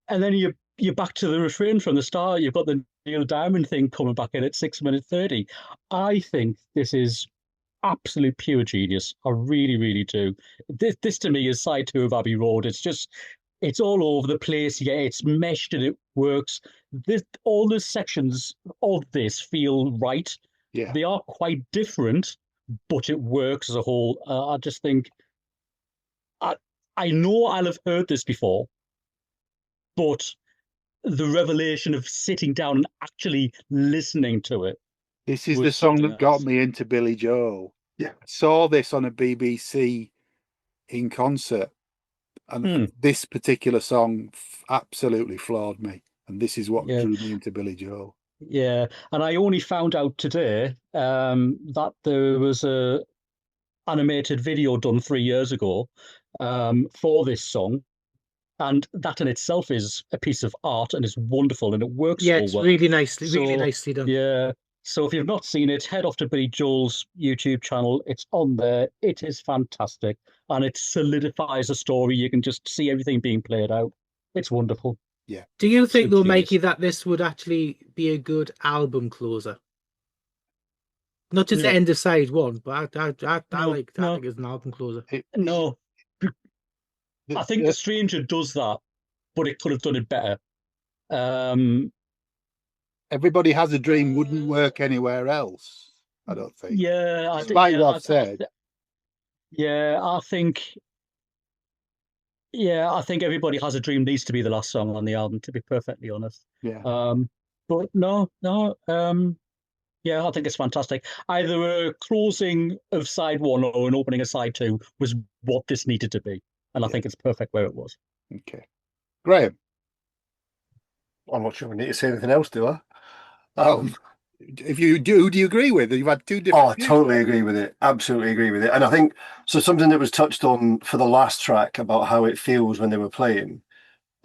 B: And then you're back to the refrain from the start. You've got the Neil Diamond thing coming back in at 6 minutes 30. I think this is absolute pure genius. I really, really do. This to me is side 2 of Abbey Road. It's all over the place. Yeah, it's meshed and it works. All the sections of this feel right.
C: Yeah,
B: they are quite different, but it works as a whole. I just think I know I'll have heard this before, but the revelation of sitting down and actually listening to it.
C: This is the song that got me into Billy Joel.
D: Yeah.
C: I saw this on a BBC in concert, and this particular song absolutely floored me. And this is what drew me into Billy Joel.
B: Yeah, and I only found out today that there was a animated video done 3 years ago for this song, and that in itself is a piece of art and is wonderful and it works.
A: Yeah, it's really nicely done.
B: Yeah, so if you've not seen it, head off to Billy Joel's YouTube channel. It's on there. It is fantastic, and it solidifies the story. You can just see everything being played out. It's wonderful.
C: Yeah.
A: Do you think, though, Mikey, that this would actually be a good album closer? Not just the end of side 1, but I think it's an album closer.
B: I think The Stranger does that, but it could have done it better.
C: Everybody Has a Dream wouldn't work anywhere else, I don't think.
B: Yeah,
C: Despite what I've said.
B: I think Everybody Has a Dream needs to be the last song on the album, to be perfectly honest.
C: Yeah.
B: But no, I think it's fantastic. Either a closing of side one or an opening of side two was what this needed to be, and I think it's perfect where it was.
C: Okay, Graham.
D: I'm not sure we need to say anything else, do I?
C: If you do you agree with it? You've had two different.
D: Oh, I totally agree with it. Absolutely agree with it. And I think so. Something that was touched on for the last track about how it feels when they were playing,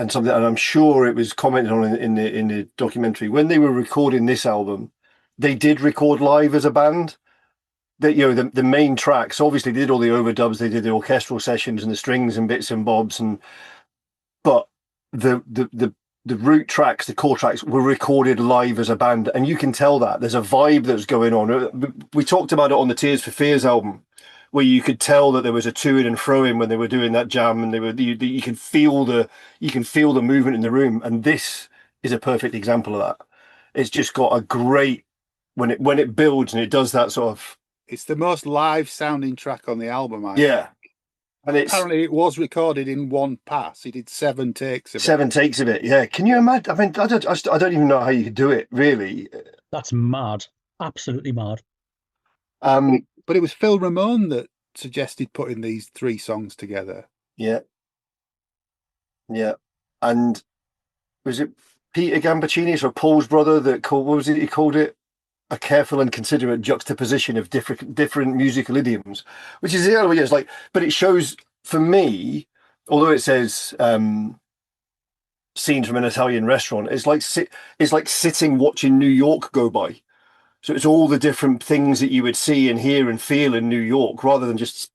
D: and something, and I'm sure it was commented on in the documentary when they were recording this album. They did record live as a band. That the main tracks. Obviously, they did all the overdubs. They did the orchestral sessions and the strings and bits and bobs. But the root tracks, the core tracks, were recorded live as a band, and you can tell that there's a vibe that's going on. We talked about it on the Tears for Fears album, where you could tell that there was a to-in and fro-in when they were doing that jam, and you can feel the movement in the room, and this is a perfect example of that. It's just got a great when it builds and it does that sort of.
C: It's the most live sounding track on the album. I
D: think. And
C: apparently it was recorded in one pass. He did 7 takes of it.
D: 7 takes of it, yeah. Can you imagine? I mean, I don't even know how you could do it, really.
B: That's mad. Absolutely mad.
C: But it was Phil Ramone that suggested putting these 3 songs together.
D: Yeah. Yeah. And was it Peter Gambaccini, so Paul's brother, that called, what was it he called it? A careful and considerate juxtaposition of different musical idioms, which is the other way. It's like, but it shows for me, although it says scenes from an Italian restaurant, it's like sitting watching New York go by. So it's all the different things that you would see and hear and feel in New York, rather than just.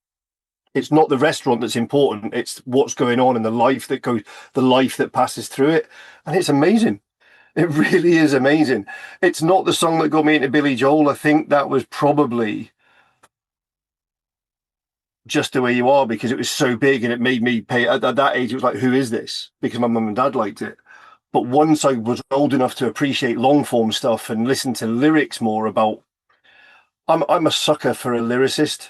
D: It's not the restaurant that's important; it's what's going on and the life that passes through it, and it's amazing. It really is amazing. It's not the song that got me into Billy Joel. I think that was probably Just the Way You Are, because it was so big and it made me pay. At that age, it was like, who is this? Because my mum and dad liked it. But once I was old enough to appreciate long form stuff and listen to lyrics more about, I'm a sucker for a lyricist.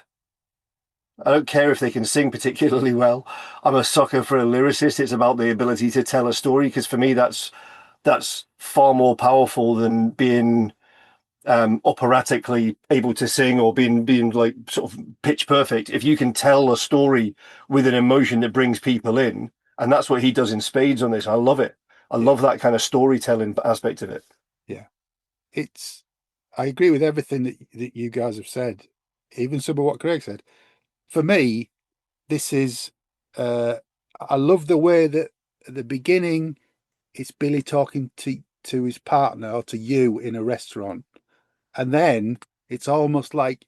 D: I don't care if they can sing particularly well. I'm a sucker for a lyricist. It's about the ability to tell a story, because for me, that's far more powerful than being operatically able to sing or being like sort of pitch perfect. If you can tell a story with an emotion that brings people in, and that's what he does in spades on this. I love it. I love that kind of storytelling aspect of it.
C: Yeah, I agree with everything that you guys have said, even some of what Craig said. For me, this is I love the way that at the beginning it's Billy talking to his partner or to you in a restaurant, and then it's almost like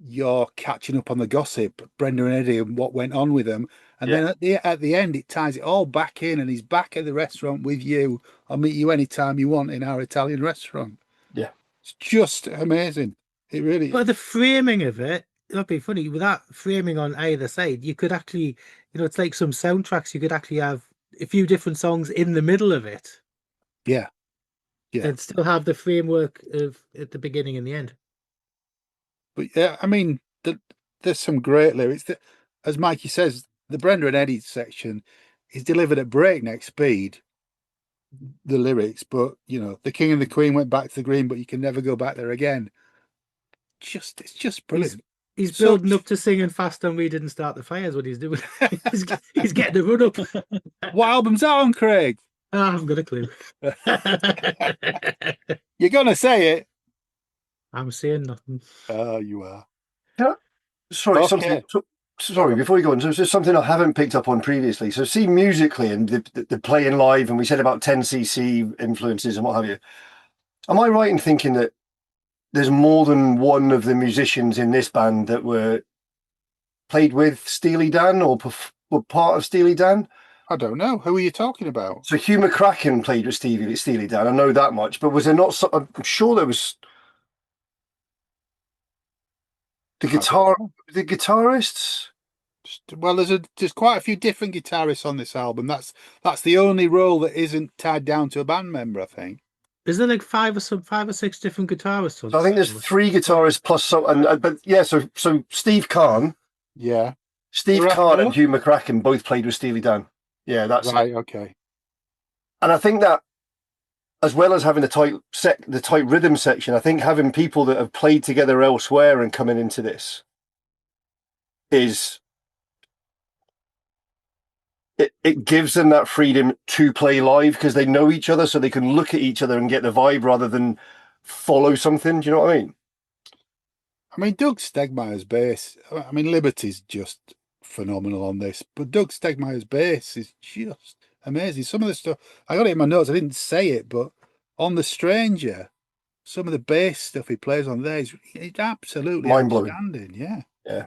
C: you're catching up on the gossip, Brenda and Eddie, and what went on with them. And then at the end, it ties it all back in, and he's back at the restaurant with you. I'll meet you anytime you want in our Italian restaurant.
D: Yeah,
C: it's just amazing. It really is.
A: But the framing of it, it'd be funny with that framing on either side. You could actually, it's like some soundtracks. You could actually have a few different songs in the middle of it.
C: Yeah.
A: And still have the framework of at the beginning and the end.
C: But yeah, I mean, there's some great lyrics. As Mikey says, the Brenda and Eddie section is delivered at breakneck speed. The lyrics, but the King and the Queen went back to the Green, but you can never go back there again. It's just brilliant.
A: He's building up to singing Fast and We Didn't Start the Fires. What he's doing. he's getting the run up.
C: What album's that on, Craig?
A: I haven't got a clue.
C: You're gonna say it.
A: I'm saying nothing.
C: Oh, you are.
D: Yeah. Sorry,
C: Okay.
D: Sorry, before you go on, so there's something I haven't picked up on previously. So see musically and the playing live, and we said about 10cc influences and what have you. Am I right in thinking that there's more than one of the musicians in this band that were played with Steely Dan or were part of Steely Dan?
C: I don't know. Who are you talking about?
D: So Hugh McCracken played with Steely Dan. I know that much, but was there not? I'm sure there was. The guitarists.
C: Well, there's quite a few different guitarists on this album. That's the only role that isn't tied down to a band member, I think.
A: Is there like five or six different guitarists on
D: So I
A: this
D: think there's
A: album?
D: 3 guitarists plus so, but yeah. So Steve Kahn,
C: Yeah.
D: Steve
C: Right,
D: Kahn,
C: oh.
D: and Hugh McCracken both played with Steely Dan. Yeah, that's it.
C: Right. Okay.
D: And I think that, as well as having the tight rhythm section, I think having people that have played together elsewhere and coming into this it gives them that freedom to play live because they know each other, so they can look at each other and get the vibe rather than follow something. Do you know what I mean?
C: I mean, Doug Stegmeyer's bass. I mean, Liberty's just phenomenal on this, but Doug Stegmeyer's bass is just amazing. Some of the stuff I got it in my notes. I didn't say it, but on The Stranger, some of the bass stuff he plays on there is it's absolutely
D: Mind-blowing.
C: outstanding. Yeah.
D: Yeah.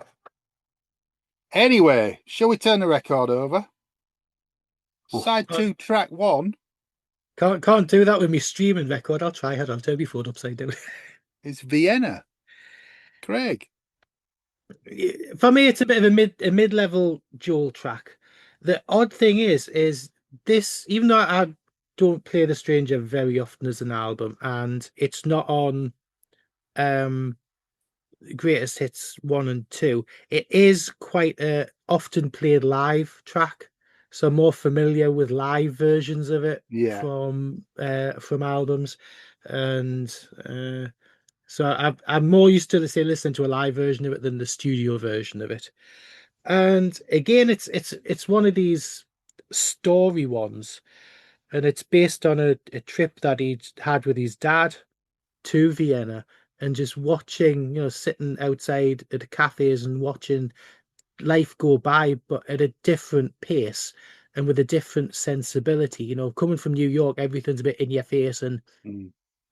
C: Anyway, shall we turn the record over?
D: Oof.
C: Side 2, track 1
A: Can't do that with me streaming record. I'll try. Hold on, turn my phone upside down.
C: is Vienna. Craig.
A: For me, it's a bit of a mid-level Joel track. The odd thing is this, even though I don't play The Stranger very often as an album, and it's not on Greatest Hits 1 and 2, it is quite a often played live track. So I'm more familiar with live versions of it from albums, and so I'm more used to listening to a live version of it than the studio version of it. And again, it's one of these story ones, and it's based on a trip that he had with his dad to Vienna, and just watching, sitting outside at the cafes and watching life go by, but at a different pace and with a different sensibility. Coming from New York, everything's a bit in your face and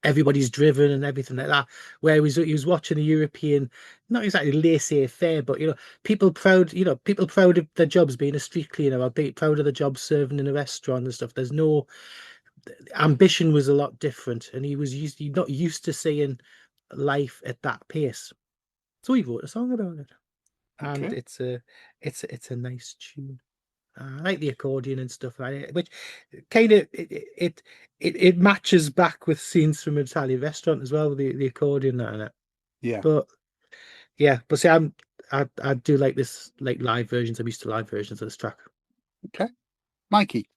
A: everybody's driven and everything like that. Where he was watching a European, not exactly laissez-faire, but people proud of their jobs, being a street cleaner, or proud of the job serving in a restaurant and stuff. There's no ambition, was a lot different, and he's not used to seeing life at that pace. So he wrote a song about it. And
C: Okay.
A: it's a nice tune. I like the accordion and stuff like it, which kind of it matches back with scenes from an Italian restaurant as well, with the accordion and it.
C: Yeah.
A: But see, I do like this, like live versions. I'm used to live versions of this track.
C: Okay. Mikey.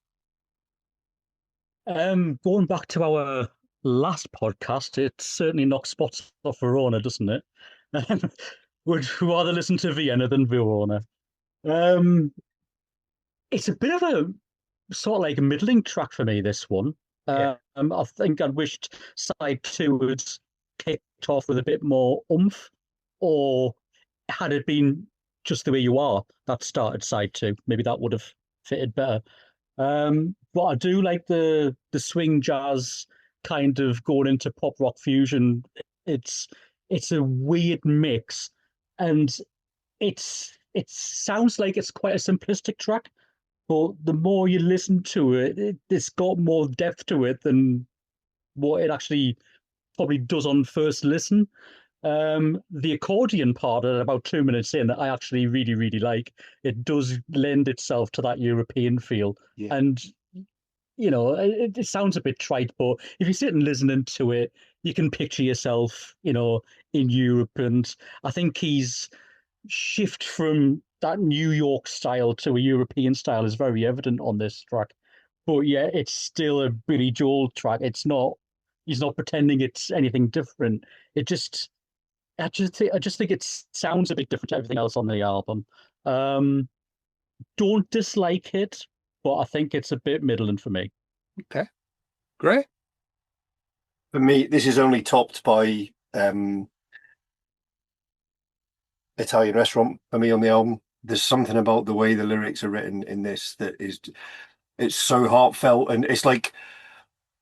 B: Going back to our last podcast, it certainly knocks spots off Verona, doesn't it? Would rather listen to Vienna than Verona. It's a bit of a sort of like a middling track for me, this one.
A: Yeah.
B: I think I wished side 2 had kicked off with a bit more oomph, or had it been Just the Way You Are that started side 2, maybe that would have fitted better. But I do like the swing jazz kind of going into pop rock fusion. It's a weird mix, and it sounds like it's quite a simplistic track, but the more you listen to it, it's got more depth to it than what it actually probably does on first listen. The accordion part at about 2 minutes in, I actually really, really like. It does lend itself to that European feel.
C: Yeah.
B: And, it sounds a bit trite, but if you sit and listening to it, you can picture yourself, in Europe. And I think he's shift from that New York style to a European style is very evident on this track. But yeah, it's still a Billy Joel track. He's not pretending it's anything different. I just think it sounds a bit different to everything else on the album. Don't dislike it, but I think it's a bit middling for me.
C: Okay. Great.
D: For me, this is only topped by Italian Restaurant for me on the album. There's something about the way the lyrics are written in this that it's so heartfelt, and it's like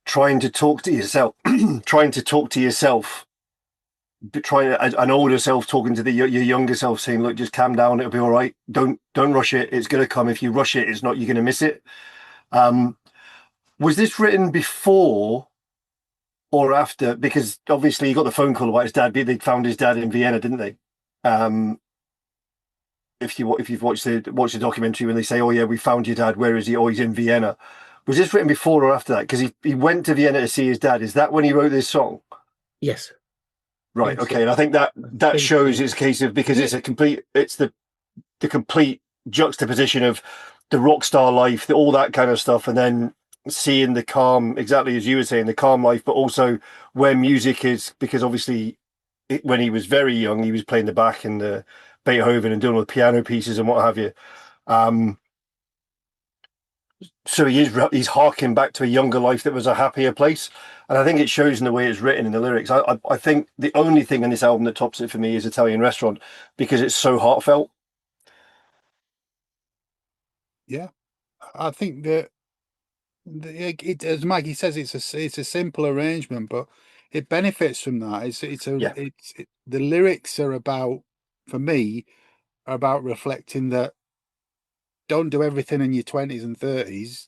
D: trying to talk to yourself, an older self talking to your younger self, saying, "Look, just calm down. It'll be all right. Don't rush it. It's going to come. If you rush it, you're going to miss it." Was this written before or after? Because obviously he got the phone call about his dad. They found his dad in Vienna, didn't they? if you've watched the documentary when they say, "Oh yeah, we found your dad. Where is he? Oh, he's in Vienna." Was this written before or after that? Because he went to Vienna to see his dad. Is that when he wrote this song?
A: Yes.
D: Right.
A: Think so.
D: Okay. And I think that
A: think
D: shows
A: so.
D: it's a case of, because it's the complete juxtaposition of the rock star life, all that kind of stuff, and then seeing the calm, exactly as you were saying, the calm life, but also where music is, because obviously when he was very young, he was playing the Bach and the Beethoven and doing all the piano pieces and what have you. So he's harking back to a younger life that was a happier place, and I think it shows in the way it's written in the lyrics. I think the only thing on this album that tops it for me is Italian Restaurant, because it's so heartfelt.
C: Yeah, I think that as Maggie says, it's a simple arrangement, but it benefits from that. The lyrics are about, for me, are about reflecting that don't do everything in your 20s and 30s.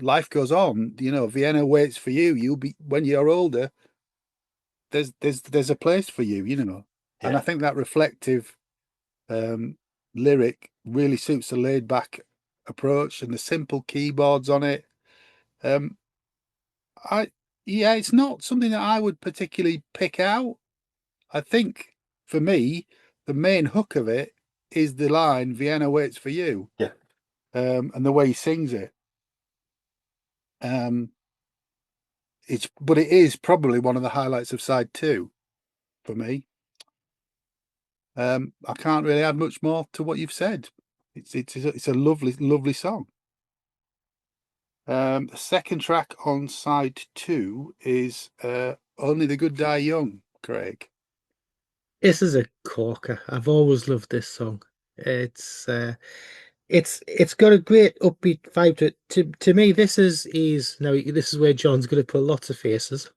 C: Life goes on. Vienna waits for you. You'll be, when you're older, there's a place for you. And I think that reflective lyric really suits the laid back approach and the simple keyboards on it. It's not something that I would particularly pick out. I think for me, the main hook of it is the line "Vienna waits for you."
D: Yeah.
C: And the way he sings it. But it is probably one of the highlights of side 2 for me. I can't really add much more to what you've said. It's a lovely song. The second track on side 2 is "Only the Good Die Young," Craig.
A: This is a corker. I've always loved this song. It's got a great upbeat vibe to it. To me, this is where John's going to put lots of faces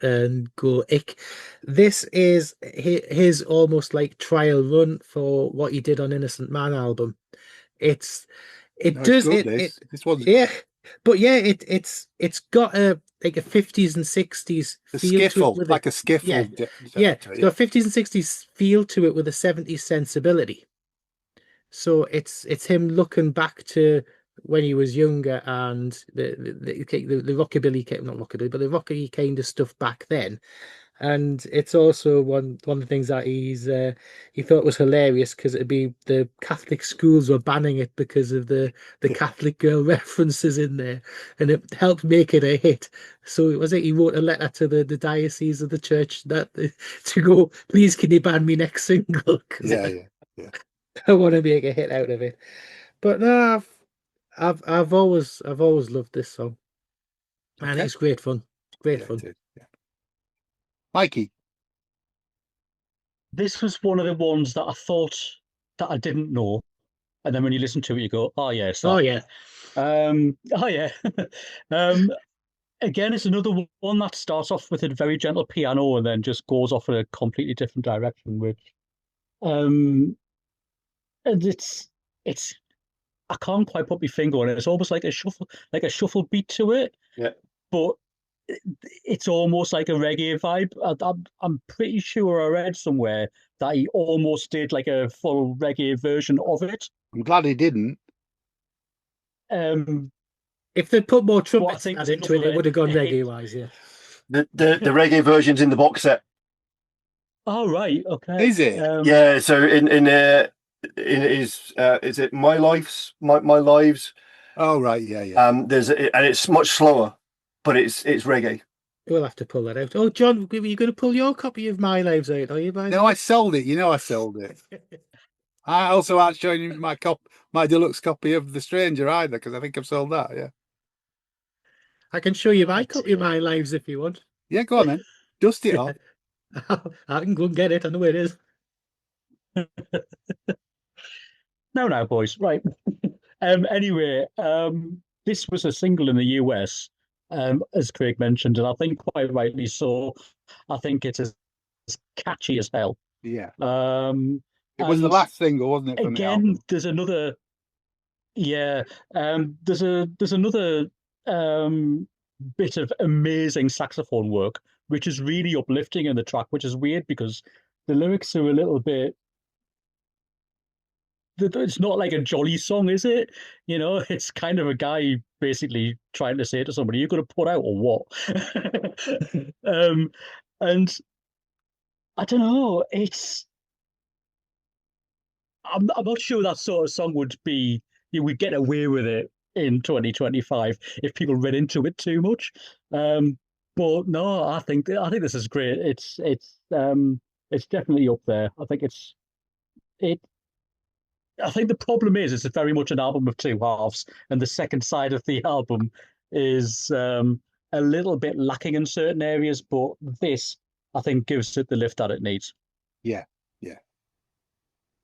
A: and go ick. This is his almost like trial run for what he did on Innocent Man album. This
C: one's
A: yeah, but yeah, it's got a 50s and 60s
C: a
A: feel to it
C: skiffle,
A: with
C: like a skiffle.
A: it's got a 50s and 60s feel to it with a 70s sensibility. So it's him looking back to when he was younger and the rockabilly, not rockabilly, but the rocky kind of stuff back then. And it's also one of the things that he thought was hilarious, because it'd be the Catholic schools were banning it because of the Catholic girl references in there, and it helped make it a hit. So he wrote a letter to the diocese of the church that to go, please can you ban me next single?
C: Yeah.
A: I want to make a hit out of it. But no, I've always loved this song, and
C: Okay.
A: it's great fun. Great fun.
C: Yeah. Mikey.
B: This was one of the ones that I thought that I didn't know, and then when you listen to it, you go, "Oh yeah, it's that."
A: Oh yeah.
B: Oh yeah. Again, it's another one that starts off with a very gentle piano and then just goes off in a completely different direction, which and it's I can't quite put my finger on it. It's almost like a shuffle beat to it.
D: Yeah.
B: But it's almost like a reggae vibe. I'm pretty sure I read somewhere that he almost did like a full reggae version of it.
C: I'm glad he didn't.
A: If they put more trumpets
B: think
A: into it, it would have gone reggae-wise, yeah.
D: The reggae version's in the box set.
B: Oh right, okay.
C: Is it?
D: Yeah. So in is it My Lives?
C: Oh right, yeah.
D: And it's much slower, but it's reggae.
A: We'll have to pull that out. Oh, John, are you going to pull your copy of My Lives out? Are you?
C: No, I sold it. I sold it. I also aren't showing you my deluxe copy of The Stranger either, because I think I've sold that. Yeah.
A: I can show you my copy of My Lives if you want.
C: Yeah, go on then. Dust it off.
A: I can go and get it. I know where it is.
B: No, boys. Right. Anyway, this was a single in the US, as Craig mentioned, and I think quite rightly so. I think it's as catchy as hell.
C: Yeah. It was the last single, wasn't it? From
B: again, there's another. Yeah. There's another bit of amazing saxophone work, which is really uplifting in the track, which is weird because the lyrics are a little bit it's not like a jolly song, is it? You know, it's kind of a guy basically trying to say to somebody, "You're going to put out or what?" And I don't know. I'm not sure that sort of song would be. You would get away with it in 2025 if people read into it too much. But no, I think this is great. It's definitely up there. It. I think the problem is it's very much an album of two halves, and the second side of the album is a little bit lacking in certain areas. But this, I think, gives it the lift that it needs.
C: Yeah.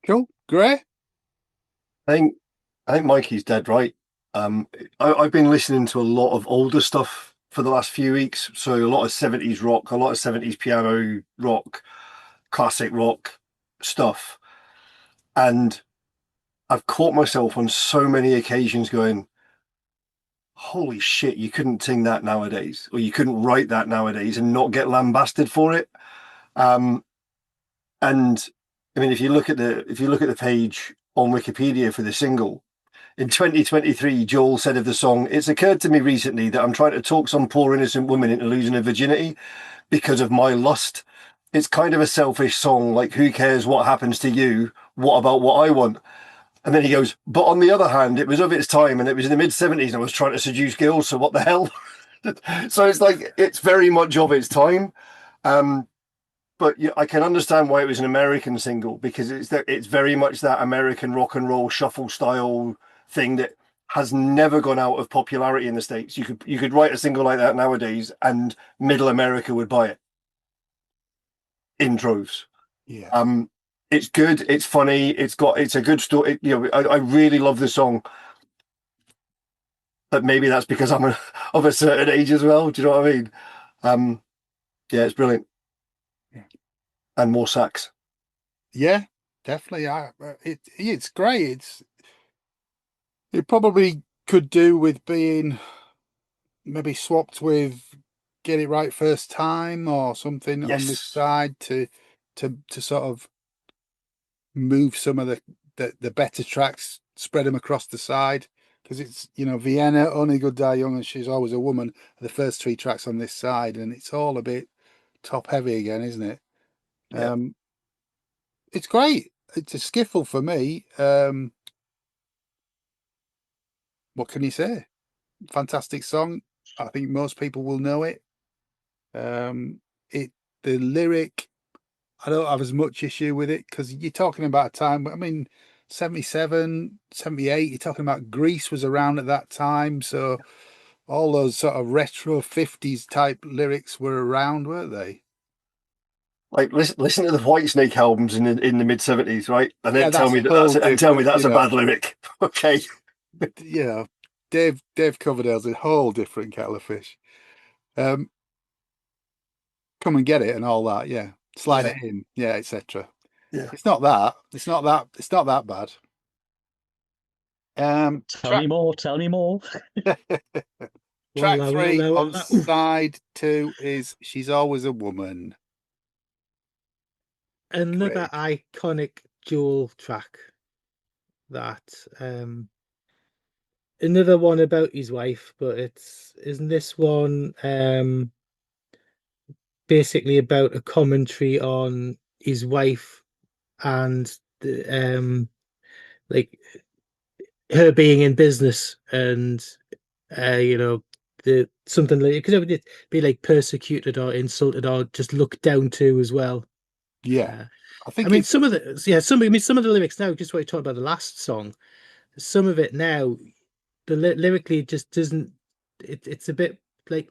C: Cool. Great.
D: I think Mikey's dead right. I've been listening to a lot of older stuff for the last few weeks. So a lot of 70s rock, a lot of 70s piano rock, classic rock stuff. And I've caught myself on so many occasions going, holy shit, you couldn't sing that nowadays, or you couldn't write that nowadays and not get lambasted for it. And I mean, if you look at the page on Wikipedia for the single, in 2023, Joel said of the song, "It's occurred to me recently that I'm trying to talk some poor innocent woman into losing her virginity because of my lust. It's kind of a selfish song, like who cares what happens to you? What about what I want?" And then he goes, "But on the other hand, it was of its time and it was in the mid-70s and I was trying to seduce girls, so what the hell?" So it's like, it's very much of its time. But yeah, I can understand why it was an American single, because it's very much that American rock and roll shuffle style thing that has never gone out of popularity in the States. You could write a single like that nowadays and middle America would buy it in droves.
C: Yeah.
D: It's good, it's funny, it's a good story. I really love the song, but maybe that's because I'm of a certain age as well. Do you know what I mean? Yeah, it's brilliant.
C: Yeah.
D: And more sax.
C: Yeah, definitely. It's great. It probably could do with being maybe swapped with Get It Right First Time or something on this
D: Yes.
C: side to sort of move some of the better tracks, spread them across the side, because it's, Vienna, Only Good Die Young, and She's Always a Woman are the first three tracks on this side, and it's all a bit top heavy again, isn't it?
D: Yeah.
C: It's great. It's a skiffle for me. What can you say? Fantastic song. I think most people will know it. The lyric, I don't have as much issue with it, because you're talking about a time, I mean, 77, 78, you're talking about Greece was around at that time. So all those sort of retro 50s type lyrics were around, weren't they?
D: Like, listen to the Whitesnake albums in the mid-70s, right? And then
C: Yeah,
D: tell
C: that's
D: me
C: a whole different,
D: that's a bad lyric. Okay.
C: Dave Coverdale's a whole different kettle of fish. Come and Get It and all that, yeah. Slide
D: Yeah.
C: It In, yeah, etc.
D: Yeah.
C: It's not that bad.
B: Tell me more. Tell me more.
C: Track
A: Well,
C: 3 on side 2 is She's Always a Woman.
A: another
C: Great.
A: iconic Jewel track. That another one about his wife, but isn't this one basically about a commentary on his wife and the like her being in business, and the something like it could be like persecuted or insulted or just looked down to as well.
C: Yeah,
A: uh,
C: I
A: I
C: think
A: mean,
C: it's
A: some of the yeah, some of the lyrics now, just what you talked about the last song, some of it now, lyrically just doesn't. It's a bit like,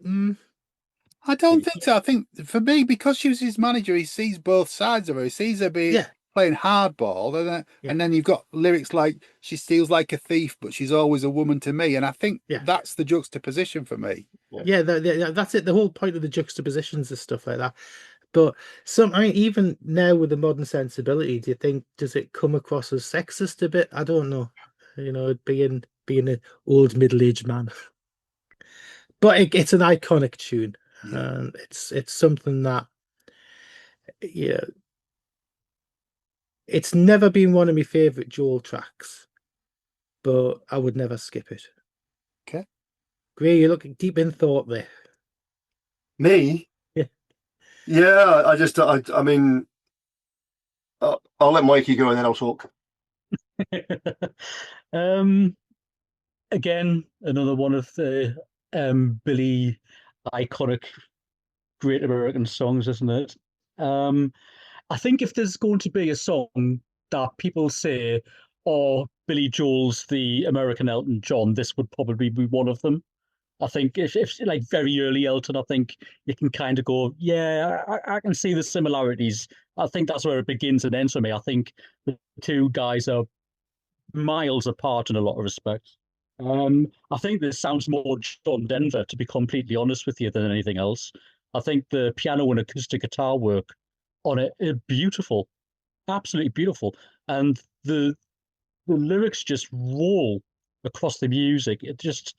C: I don't think so. I think for me, because she was his manager, he sees both sides of her. He sees her
A: yeah,
C: playing hardball,
A: yeah,
C: and then you've got lyrics like "She steals like a thief, but she's always a woman to me." And I think
A: yeah,
C: that's the juxtaposition for me.
A: yeah. That's it. The whole point of the juxtapositions and stuff like that. But I mean, even now with the modern sensibility, do you think does it come across as sexist a bit? I don't know. Being an old middle-aged man, but it's an iconic tune,
C: Yeah,
A: and it's something that, yeah, It's never been one of my favourite Joel tracks, but I would never skip it.
C: Okay.
A: Gray, you're looking deep in thought there.
D: Me?
A: Yeah.
D: Yeah, I mean, I'll let Mikey go and then I'll talk.
B: Again, another one of the Billy iconic Great American songs, isn't it? I think if there's going to be a song that people say, "Oh, Billy Joel's the American Elton John," this would probably be one of them. I think if like very early Elton, I think you can kind of go, yeah, I can see the similarities. I think that's where it begins and ends for me. I think the two guys are miles apart in a lot of respects. I think this sounds more John Denver, to be completely honest with you, than anything else. I think the piano and acoustic guitar work on it is beautiful, absolutely beautiful, and the lyrics just roll across the music. It just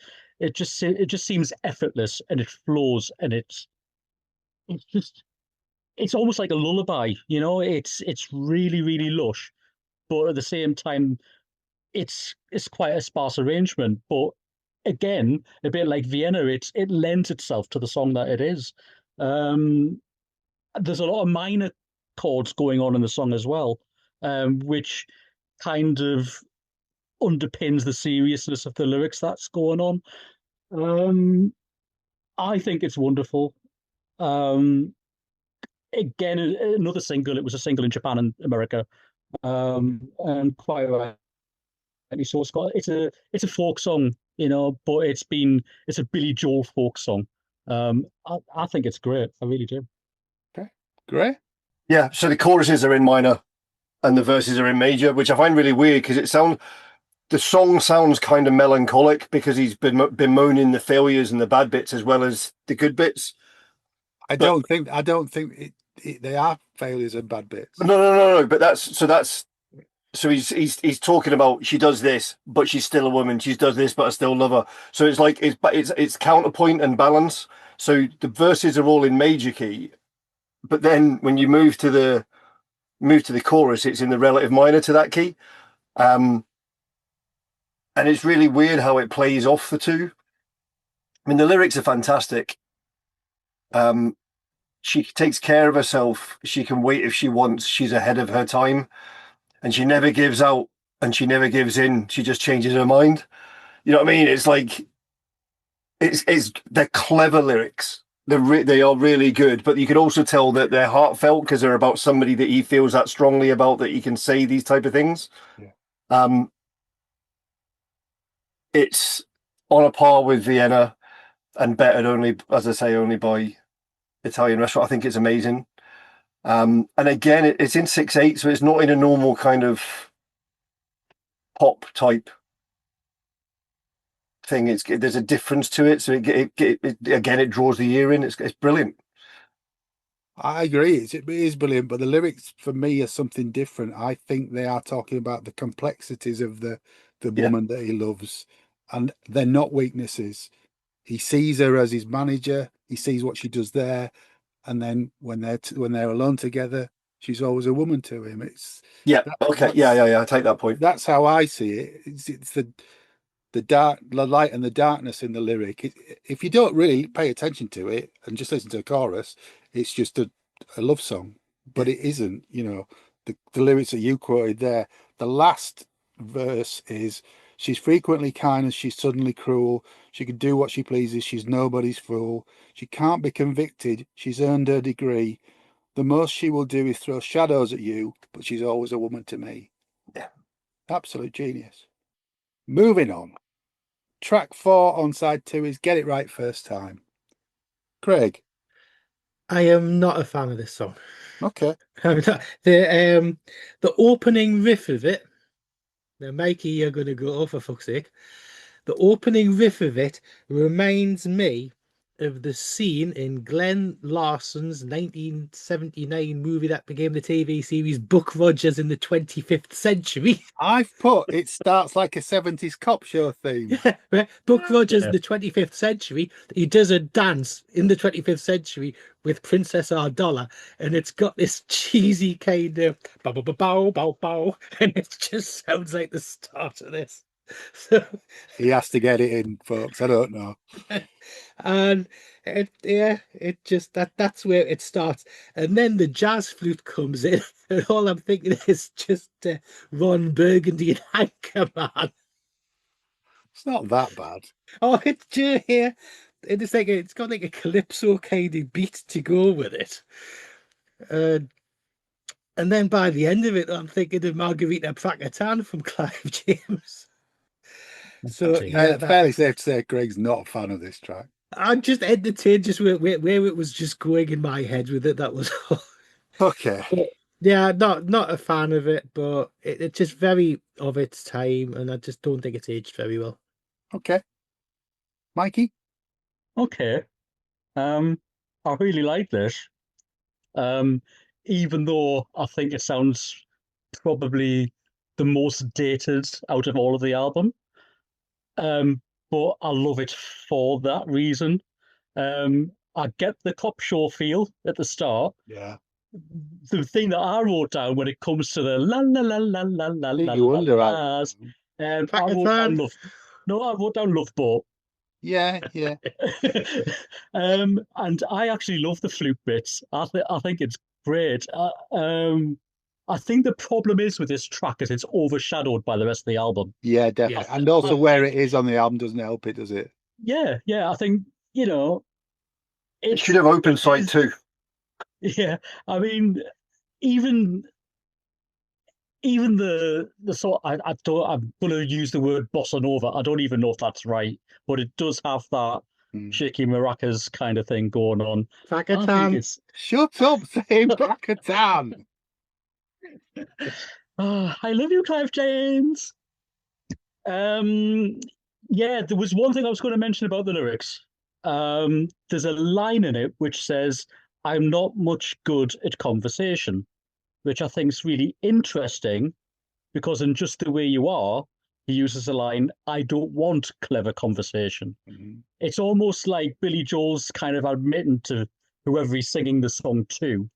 B: seems effortless, and it flows, and it's almost like a lullaby. It's really really lush, but at the same time it's quite a sparse arrangement. But again, a bit like Vienna, it lends itself to the song that it is. Um, there's a lot of minor chords going on in the song as well, which kind of underpins the seriousness of the lyrics that's going on. Um, I think it's wonderful. Um, Again, another single. It was a single in Japan and America, and quite right. So it's a folk song, but it's a Billy Joel folk song. I think it's great. I really do.
C: Okay. Great.
D: Yeah, so the choruses are in minor and the verses are in major, which I find really weird because the song sounds kind of melancholic because he's been bemoaning the failures and the bad bits as well as the good bits.
C: I don't think they are failures and bad bits.
D: No. But so he's talking about she does this, but she's still a woman. She does this, but I still love her. So it's like it's counterpoint and balance. So the verses are all in major key, but then when you move to the chorus, it's in the relative minor to that key. And it's really weird how it plays off the two. I mean, the lyrics are fantastic. She takes care of herself. She can wait if she wants. She's ahead of her time. And she never gives out and she never gives in. She just changes her mind. You know what I mean? It's like, they're clever lyrics. They are really good, but you can also tell that they're heartfelt because they're about somebody that he feels that strongly about, that he can say these type of things.
C: Yeah.
D: It's on a par with Vienna and bettered only, as I say, only by Italian Restaurant. I think it's amazing. And again, it's in 6/8, so it's not in a normal kind of pop type thing. There's a difference to it, so it draws the ear in. It's brilliant.
C: I agree. It is brilliant, but the lyrics for me are something different. I think they are talking about the complexities of the woman that he loves, and they're not weaknesses. He sees her as his manager. He sees what she does there, and then when they're alone together, she's always a woman to him.
D: I take that point.
C: That's how I see it. It's the light and the darkness in the lyric. If you don't really pay attention to it and just listen to the chorus, it's just a love song. But it isn't. The lyrics that you quoted there. The last verse is, "She's frequently kind and she's suddenly cruel. She can do what she pleases. She's nobody's fool. She can't be convicted. She's earned her degree. The most she will do is throw shadows at you, but she's always a woman to me."
D: Yeah.
C: Absolute genius. Moving on. Track 4 on side 2 is "Get It Right First Time." Craig.
A: I am not a fan of this song.
C: Okay.
A: The opening riff of it. Now, Mikey, you're going to go, oh, for fuck's sake. The opening riff of it reminds me of the scene in Glenn Larson's 1979 movie that became the TV series Buck Rogers in the 25th Century.
C: I've put it starts like a 70s cop show theme.
A: Where Buck Rogers
B: Yeah.
A: in the 25th century, he does a dance in the 25th century with Princess Ardala, and it's got this cheesy kind of bow, bow, bow, bow, bow, bow, and it just sounds like the start of this. So,
C: He has to get it in, folks. I don't know.
A: and it just that's where it starts, and then the jazz flute comes in, and all I'm thinking is just Ron Burgundy and Anchorman.
C: It's not that bad.
A: Oh, it's here. It's like it's got like a calypso kind of beat to go with it. And then by the end of it, I'm thinking of Margarita Prakatan from Clive James. So yeah,
C: It's fairly safe to say Greg's not a fan of this track.
A: I'm just entertained just where it was just going in my head with it. That was all.
C: Okay.
A: But, yeah, not a fan of it, but it's just very of its time, and I just don't think it's aged very well.
C: Okay. Mikey?
B: Okay. I really like this. Even though I think it sounds probably the most dated out of all of the album. But I love it for that reason. I get the cop show feel at the start.
C: Yeah.
B: The thing that I wrote down when it comes to the la la la la la la
C: I think
B: la
C: you wonder
B: la
C: how.
B: las, I wrote
A: Pakatan.
B: down love. No, I wrote down love boat.
C: Yeah, yeah.
B: And I actually love the flute bits. I think it's great. I think the problem is with this track is it's overshadowed by the rest of the album.
C: Yeah, definitely. And also where it is on the album doesn't help it, does it?
B: Yeah. I think,
D: It should have open side too.
B: Yeah, I mean, even the sort I'm gonna use the word bossa nova. I don't even know if that's right, but it does have that shaky maracas kind of thing going on. I think
A: Pakatan.
B: it's
C: Shut up, saying Pakatan.
B: I love you, Clive James. Yeah, there was one thing I was going to mention about the lyrics. There's a line in it which says, "I'm not much good at conversation," which I think is really interesting because in Just the Way You Are, he uses a line, "I don't want clever conversation." It's almost like Billy Joel's kind of admitting to whoever he's singing the song to,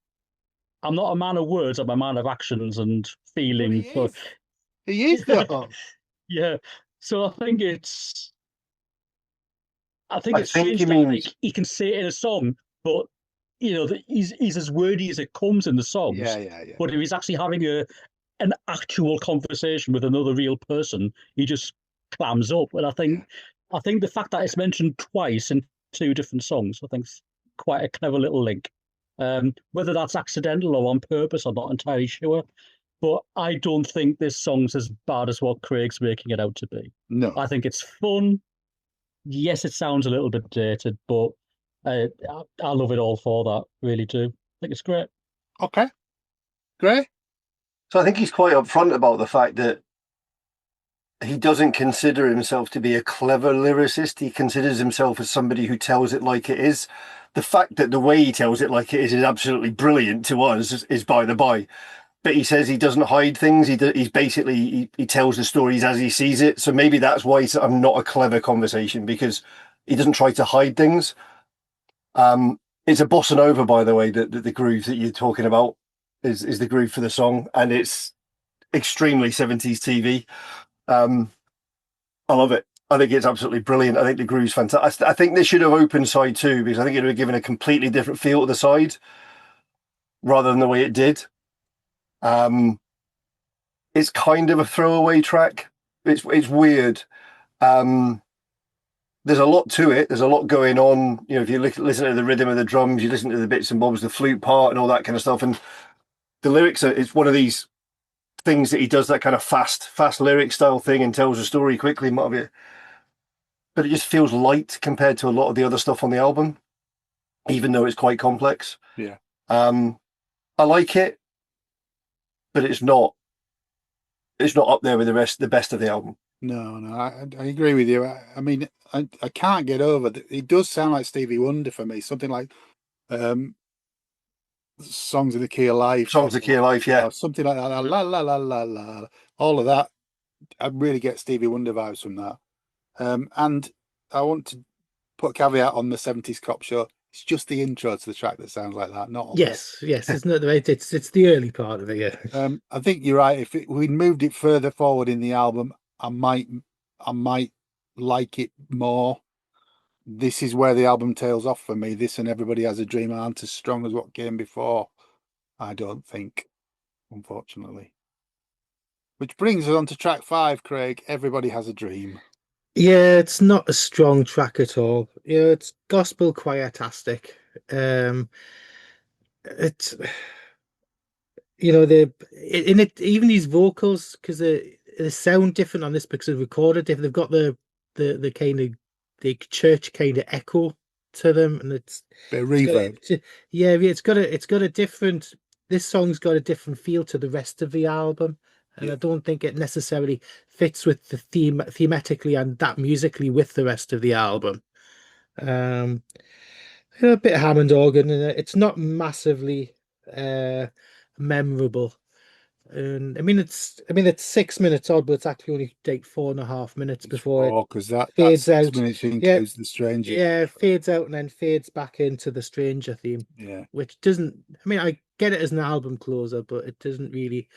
B: "I'm not a man of words, I'm a man of actions and feeling."
C: He is though.
B: Yeah. So I think it's
D: I think
B: strange
D: he
B: that
D: means-
B: he can say it in a song, but he's as wordy as it comes in the songs.
C: Yeah.
B: But if he's actually having an actual conversation with another real person, he just clams up. And I think the fact that it's mentioned twice in two different songs, I think is quite a clever little link. Whether that's accidental or on purpose, I'm not entirely sure. But I don't think this song's as bad as what Craig's making it out to be.
C: No.
B: I think it's fun. Yes, it sounds a little bit dated, but I love it all for that. Really do. I think it's great.
C: Okay. Great.
D: So I think he's quite upfront about the fact that he doesn't consider himself to be a clever lyricist. He considers himself as somebody who tells it like it is. The fact that the way he tells it like it is absolutely brilliant to us is by the by. But he says he doesn't hide things. He's basically he tells the stories as he sees it. So maybe that's why I'm not a clever conversation, because he doesn't try to hide things. It's a bossa nova, by the way. The groove that you're talking about is the groove for the song, and it's extremely 70s TV. I love it. I think it's absolutely brilliant. I think the groove's fantastic. I think they should have opened side two, because I think it would have given a completely different feel to the side rather than the way it did. It's kind of a throwaway track. It's weird. There's a lot to it. There's a lot going on. If you listen to the rhythm of the drums, you listen to the bits and bobs, the flute part and all that kind of stuff. And the lyrics it's one of these things that he does, that kind of fast lyric style thing, and tells a story quickly. But it just feels light compared to a lot of the other stuff on the album, even though it's quite complex.
C: Yeah.
D: I like it, but it's not up there with the best of the album.
C: No, I agree with you. I mean, I can't get over that. It does sound like Stevie Wonder for me. Something like um, Songs in the Key of Life,
D: Songs of Key of Life, yeah.
C: or something like that. La la la la la. All of that. I really get Stevie Wonder vibes from that. And I want to put a caveat on the 70s Cop Show. It's just the intro to the track that sounds like that, not all the rest.
A: Yes, it's not the right. It's the early part of it. Yeah.
C: I think you're right. If we'd moved it further forward in the album, I might like it more. This is where the album tails off for me. This and Everybody Has a Dream aren't as strong as what came before, I don't think, unfortunately. Which brings us on to track 5, Craig. Everybody Has a Dream.
A: Yeah, it's not a strong track at all. It's gospel choir-tastic. It's the in it, even these vocals, because they sound different on this because they've recorded different. They've got the kind of the church kind of echo to them, and
C: Bit of
A: it's got
C: reverb.
A: yeah, it's got a different. This song's got a different feel to the rest of the album, and
C: Yeah.
A: I don't think it necessarily fits with the thematically and that musically with the rest of the album. Um, a bit of Hammond organ, and it's not massively memorable. And I mean it's 6 minutes odd, but it's actually only take 4.5 minutes before it
C: Because that
A: fades
C: 6 minutes
A: out. Yeah,
C: includes the stranger.
A: yeah, fades out and then fades back into the Stranger theme,
C: Yeah.
A: which doesn't. I mean, I get it as an album closer, but it doesn't really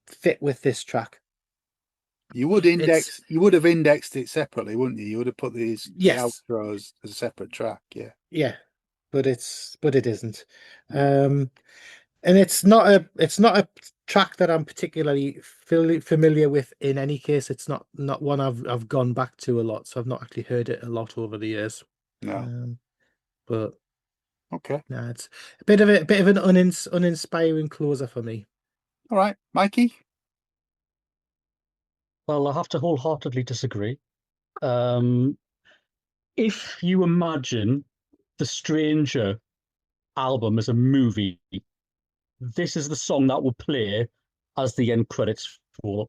A: fit with this track.
C: You would have indexed it separately, wouldn't you? You would have put the
A: Yes,
C: outros as a separate track. Yeah.
A: yeah, but it isn't. And it's not a track that I'm particularly familiar with in any case. It's not one I've gone back to a lot, so I've not actually heard it a lot over the years.
C: No.
A: But
C: Okay.
A: no, it's a bit of an uninspiring closer for me.
C: All right, Mikey.
B: Well, I have to wholeheartedly disagree. If you imagine the Stranger album as a movie, this is the song that will play as the end credits roll.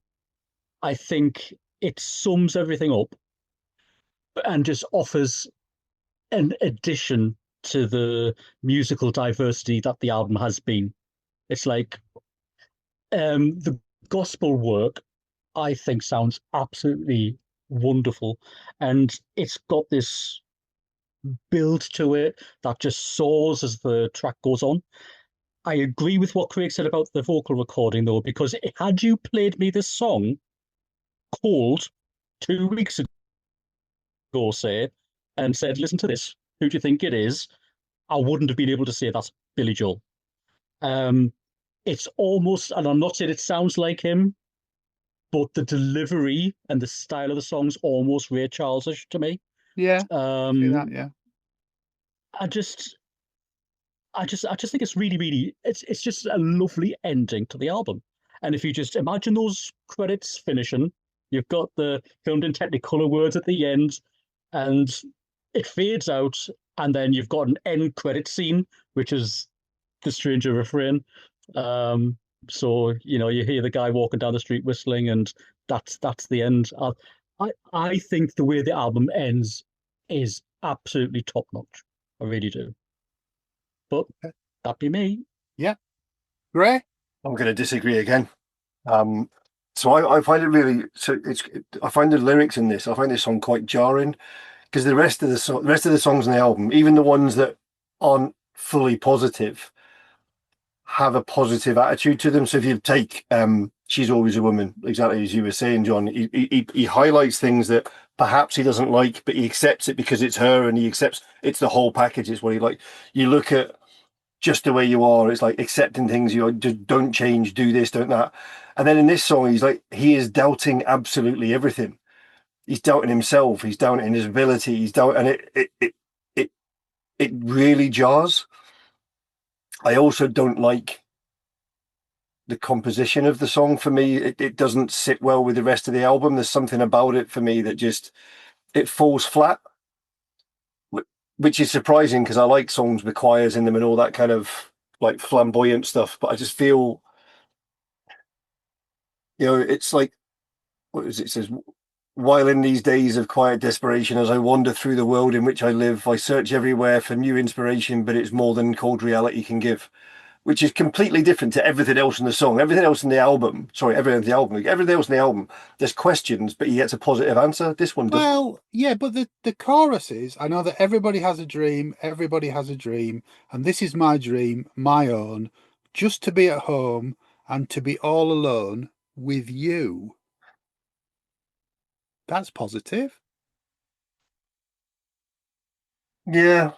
B: I think it sums everything up and just offers an addition to the musical diversity that the album has been. It's like the gospel work, I think, sounds absolutely wonderful, and it's got this build to it that just soars as the track goes on. I agree with what Craig said about the vocal recording, though, because had you played me this song cold 2 weeks ago, say, and said, "Listen to this. Who do you think it is?" I wouldn't have been able to say that's Billy Joel. It's almost, and I'm not saying it sounds like him, but the delivery and the style of the song's almost Ray Charles-ish to me.
C: Yeah. See that,
B: Um,
C: yeah.
B: I just think it's really, it's just a lovely ending to the album. And if you just imagine those credits finishing, you've got the filmed in Technicolor words at the end, and it fades out, and then you've got an end credit scene, which is the Stranger refrain. So you hear the guy walking down the street whistling, and that's the end. I think the way the album ends is absolutely top notch. I really do. But that'd be me.
C: Yeah. Gray?
D: I'm going to disagree again. So I find it really. I find the lyrics in this. I find this song quite jarring because the rest of the songs in the album, even the ones that aren't fully positive, have a positive attitude to them. So if you take "She's Always a Woman," exactly as you were saying, John, he highlights things that perhaps he doesn't like, but he accepts it because it's her, and he accepts it's the whole package. It's what he like. You look at "Just the Way You Are," it's like accepting things. You don't change, do this, don't that. And then in this song, he is doubting absolutely everything. He's doubting himself. He's doubting his ability. He's doubting, and it really jars. I also don't like the composition of the song. For me, it doesn't sit well with the rest of the album. There's something about it for me that just it falls flat, which is surprising because I like songs with choirs in them and all that kind of like flamboyant stuff. But I just feel, it's like, what is it? It says, while in these days of quiet desperation, as I wander through the world in which I live, I search everywhere for new inspiration, but it's more than cold reality can give, which is completely different to everything else in the song. Everything else in the album, everything else in the album, there's questions, but he gets a positive answer. This one doesn't.
C: Well, yeah, but the chorus is, I know that everybody has a dream, and this is my dream, my own, just to be at home and to be all alone with you. That's positive.
D: Yeah.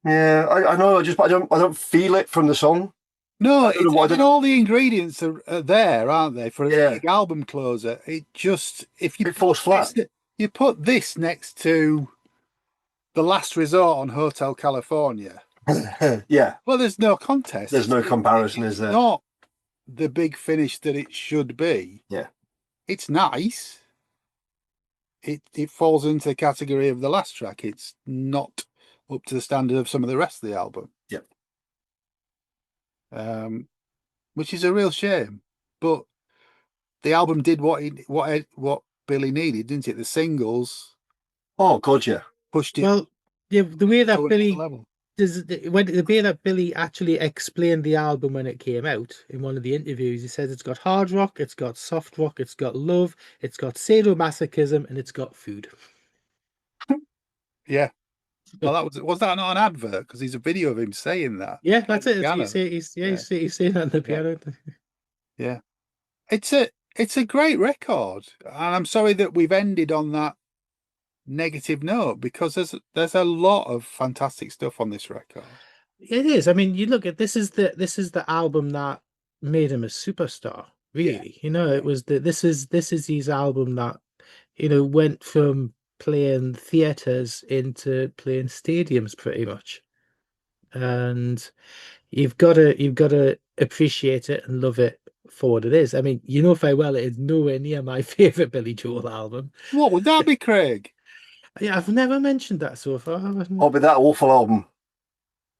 D: Yeah, I know. I don't feel it from the song.
C: No,
D: I don't know why.
C: all the ingredients are there, aren't they, for a
D: Yeah.
C: big album closer? It just, if you
D: It falls flat.
C: you put this next to The Last Resort on Hotel California.
D: Yeah,
C: Well, there's no contest.
D: there's no comparison, is there?
C: Not the big finish that it should be.
D: Yeah.
C: It's nice. It falls into the category of the last track. It's not up to the standard of some of the rest of the album.
D: Yep.
C: Which is a real shame. But the album did what Billy needed, didn't it? The singles
D: Oh God, yeah.
C: pushed it.
A: Well, yeah, the way that
C: to
A: Billy
C: another level.
A: the way that Billy actually explained the album when it came out in one of the interviews, he says it's got hard rock, it's got soft rock, it's got love, it's got sadomasochism, and it's got food.
C: Yeah. Well, that was that not an advert? Because there's a video of him saying that.
A: Yeah, that's it.
C: Piano.
A: He's saying that on the piano.
C: Yeah. It's a great record, and I'm sorry that we've ended on that negative note, because there's a lot of fantastic stuff on this record.
A: It is. I mean, you look at this is the album that made him a superstar. Really, it was this is his album that went from playing theaters into playing stadiums pretty much, and you've got to appreciate it and love it for what it is. I mean, very well it is nowhere near my favorite Billy Joel album.
C: What would that be, Craig?
A: Yeah, I've never mentioned that so far.
D: Oh, but that awful album.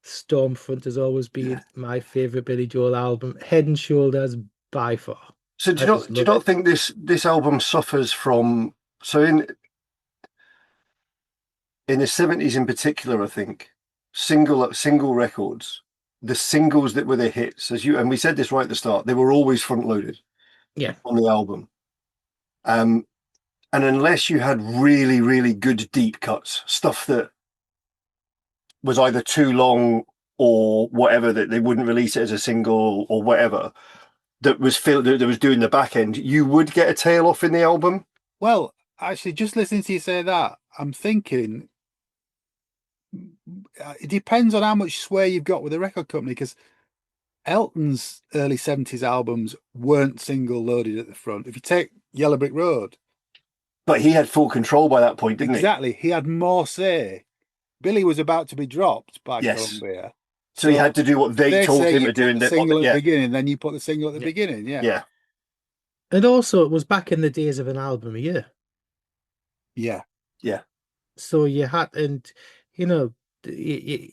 A: Stormfront has always been my favorite Billy Joel album, head and shoulders by far.
D: So do you not think this album suffers from in the 70s in particular? I think single records, the singles that were the hits, and we said this right at the start, they were always front loaded.
A: Yeah,
D: on the album. And unless you had really, really good deep cuts, stuff that was either too long or whatever, that they wouldn't release it as a single or whatever, that was doing the back end, you would get a tail off in the album.
C: Well, actually, just listening to you say that, I'm thinking it depends on how much sway you've got with the record company, because Elton's early 70s albums weren't single loaded at the front. If you take Yellow Brick Road,
D: but he had full control by that point, didn't he?
C: Exactly. He had more say. Billy was about to be dropped by Columbia.
D: So he had to do what they told him to do in the
C: single at the beginning, then you put the single at the beginning. Yeah.
D: Yeah.
A: And also, it was back in the days of an album a year.
C: Yeah.
D: Yeah.
A: So you had, and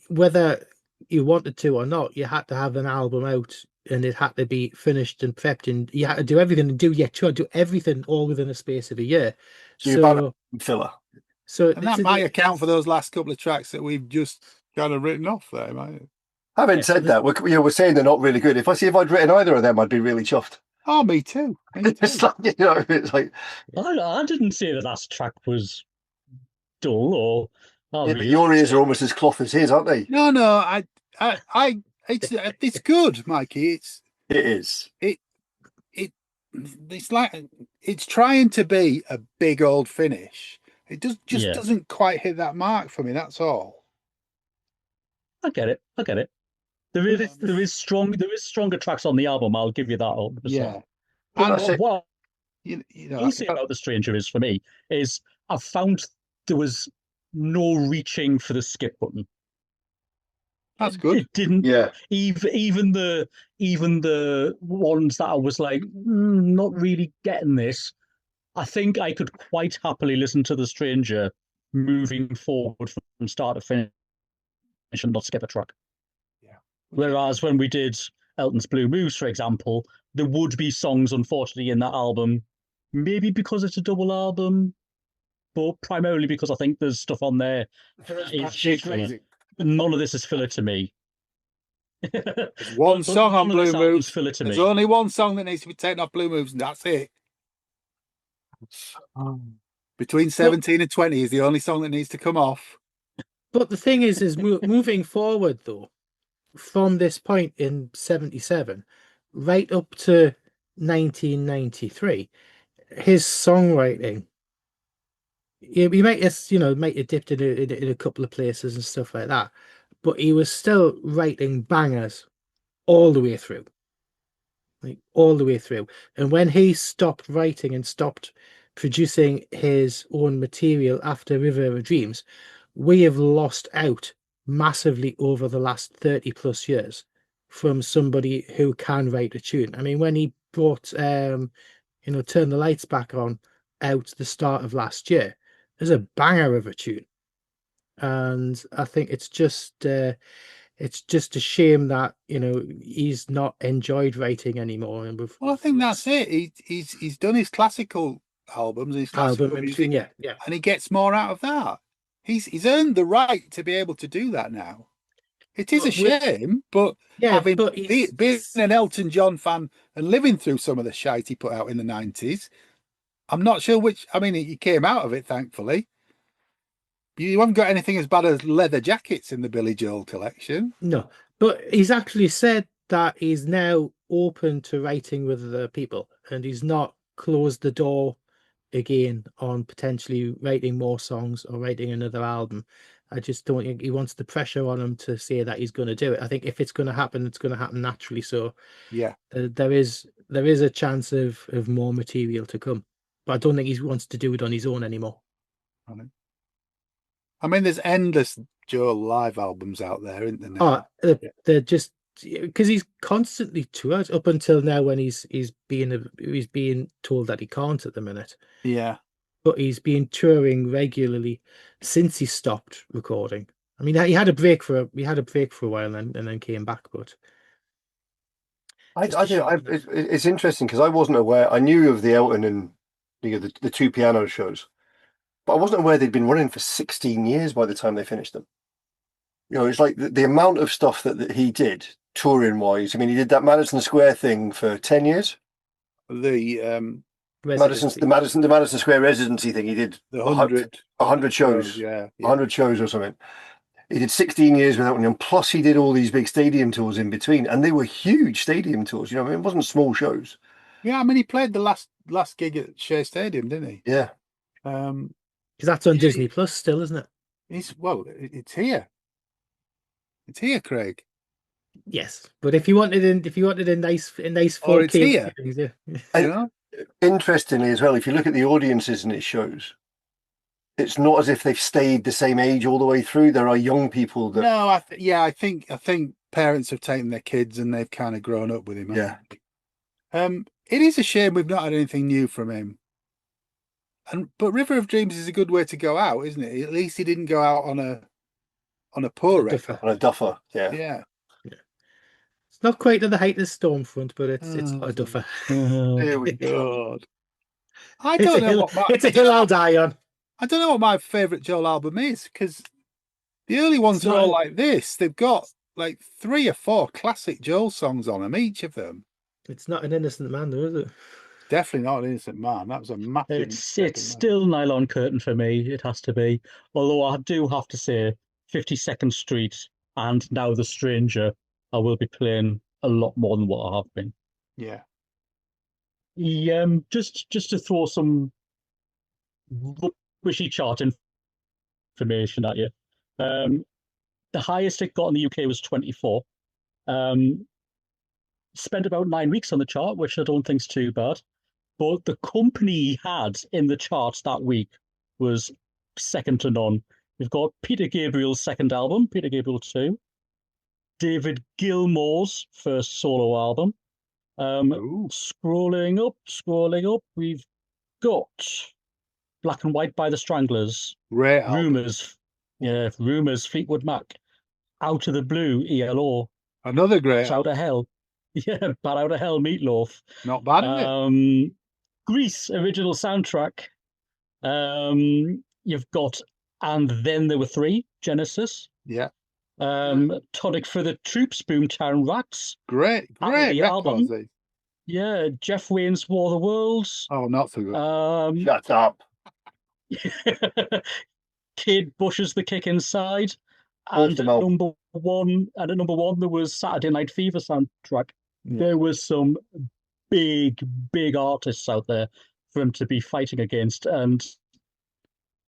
A: whether you wanted to or not, you had to have an album out, and it had to be finished and prepped, and you had to do everything and do everything all within a space of a year.
D: So filler.
A: So
C: and that might account for those last couple of tracks that we've just kind of written off there, might it?
D: Having said that, we're saying they're not really good. If I'd written either of them, I'd be really chuffed.
C: Oh, me too.
D: It's like, it's like
B: I didn't say the last track was dull or.
D: But your ears are almost as cloth as his, aren't they?
C: No, it's good, Mikey.
D: It is.
C: It's like it's trying to be a big old finish. It doesn't quite hit that mark for me. That's all.
B: I get it. There is stronger tracks on the album. I'll give you that 100%.
C: Yeah.
B: And what
C: I
B: say about The Stranger is, for me, is I found there was no reaching for the skip button.
C: That's good.
B: It didn't.
D: Yeah.
B: Even the ones that I was like, not really getting this. I think I could quite happily listen to The Stranger moving forward from start to finish and not skip a track.
C: Yeah.
B: Whereas when we did Elton's Blue Moose, for example, there would be songs, unfortunately, in that album, maybe because it's a double album, but primarily because I think there's stuff on there.
C: Batshit crazy.
B: None of this is filler to me.
C: There's one
B: But
C: song on
B: none of this
C: Blue
B: album's
C: Moves.
B: filler to
C: There's
B: me.
C: only one song that needs to be taken off Blue Moves, and that's it. Between 17 and 20 is the only song that needs to come off.
A: But the thing is moving forward though, from this point in 77, right up to 1993, his songwriting, he might have dipped in a couple of places and stuff like that, but he was still writing bangers all the way through. Like all the way through. And when he stopped writing and stopped producing his own material after River of Dreams, we have lost out massively over the last 30 plus years from somebody who can write a tune. I mean, when he brought Turn the Lights Back On out the start of last year, there's a banger of a tune. And I think it's just a shame that he's not enjoyed writing anymore. And
C: Well, I think that's it. He's done his classical albums, his classical
A: album and
C: music,
A: yeah.
C: and he gets more out of that. He's earned the right to be able to do that now. It is a shame, but having been an Elton John fan and living through some of the shite he put out in the 90s, I'm not sure which. I mean, he came out of it, thankfully. You haven't got anything as bad as Leather Jackets in the Billy Joel collection.
A: No, but he's actually said that he's now open to writing with other people, and he's not closed the door again on potentially writing more songs or writing another album. I just don't think he wants the pressure on him to say that he's going to do it. I think if it's going to happen, it's going to happen naturally. So
C: yeah,
A: there is a chance of more material to come, but I don't think he wants to do it on his own anymore.
C: I mean, there's endless Joel live albums out there, isn't there? Now?
A: They're just because he's constantly toured up until now when he's being told that he can't at the minute.
C: Yeah,
A: but he's been touring regularly since he stopped recording. I mean, he had a break for a while and then came back. But
D: it's interesting because I wasn't aware. I knew of the Elton and the two piano shows, but I wasn't aware they'd been running for 16 years by the time they finished them. It's like the amount of stuff that he did touring wise. I mean, he did that Madison Square thing for 10 years.
C: The
D: Madison Square residency thing. He did
C: the 100
D: shows,
C: 100
D: shows or something. He did 16 years without one, and plus he did all these big stadium tours in between, and they were huge stadium tours. I mean, it wasn't small shows.
C: Yeah, I mean, he played the last gig at Shea Stadium, didn't he?
D: Yeah.
A: Because that's on Disney Plus still, isn't it?
C: It's here. It's here, Craig.
A: Yes, but if you wanted a nice 4K,
C: it's here.
D: Yeah. Interestingly, as well, if you look at the audiences in his shows, it's not as if they've stayed the same age all the way through. There are young people that.
C: No, I think parents have taken their kids and they've kind of grown up with him.
D: Yeah.
C: It is a shame we've not had anything new from him. But River of Dreams is a good way to go out, isn't it? At least he didn't go out on a poor record.
D: On a duffer, yeah.
C: Yeah.
A: It's not quite at the height of Stormfront, but it's not a duffer.
C: Here we go. I don't know
A: it's a hill I'll die on.
C: I don't know what my favourite Joel album is, because the early ones are all like this. They've got like 3 or 4 classic Joel songs on them, each of them.
A: It's not An Innocent Man, though, is it?
C: Definitely not An Innocent Man. That was a massive.
B: It's still Nylon Curtain for me. It has to be. Although I do have to say, 52nd Street and Now the Stranger, I will be playing a lot more than what I have been.
C: Yeah.
B: Just to throw some rubbishy chart information at you. The highest it got in the UK was 24. Spent about 9 weeks on the chart, which I don't think's too bad. But the company he had in the charts that week was second to none. We've got Peter Gabriel's second album, Peter Gabriel 2. David Gilmour's first solo album. Scrolling up, we've got Black and White by the Stranglers.
C: Rare
B: Rumours. Yeah, Rumours, Fleetwood Mac. Out of the Blue, ELO.
C: Another great
B: Out of Hell. Yeah, Bat Out of Hell, Meatloaf.
C: Not bad, is it?
B: Grease, original soundtrack. You've got And Then There Were Three, Genesis.
C: Yeah.
B: Tonic for the Troops, Boomtown Rats.
C: Great
B: The album.
C: records. These.
B: Yeah, Jeff Wayne's War of the Worlds.
C: Oh, not so good.
D: Shut up.
B: Kid Bush's The Kick Inside. And
D: Awesome
B: at
D: album.
B: number one, there was Saturday Night Fever soundtrack.
C: Yeah.
B: There was some big artists out there for him to be fighting against, and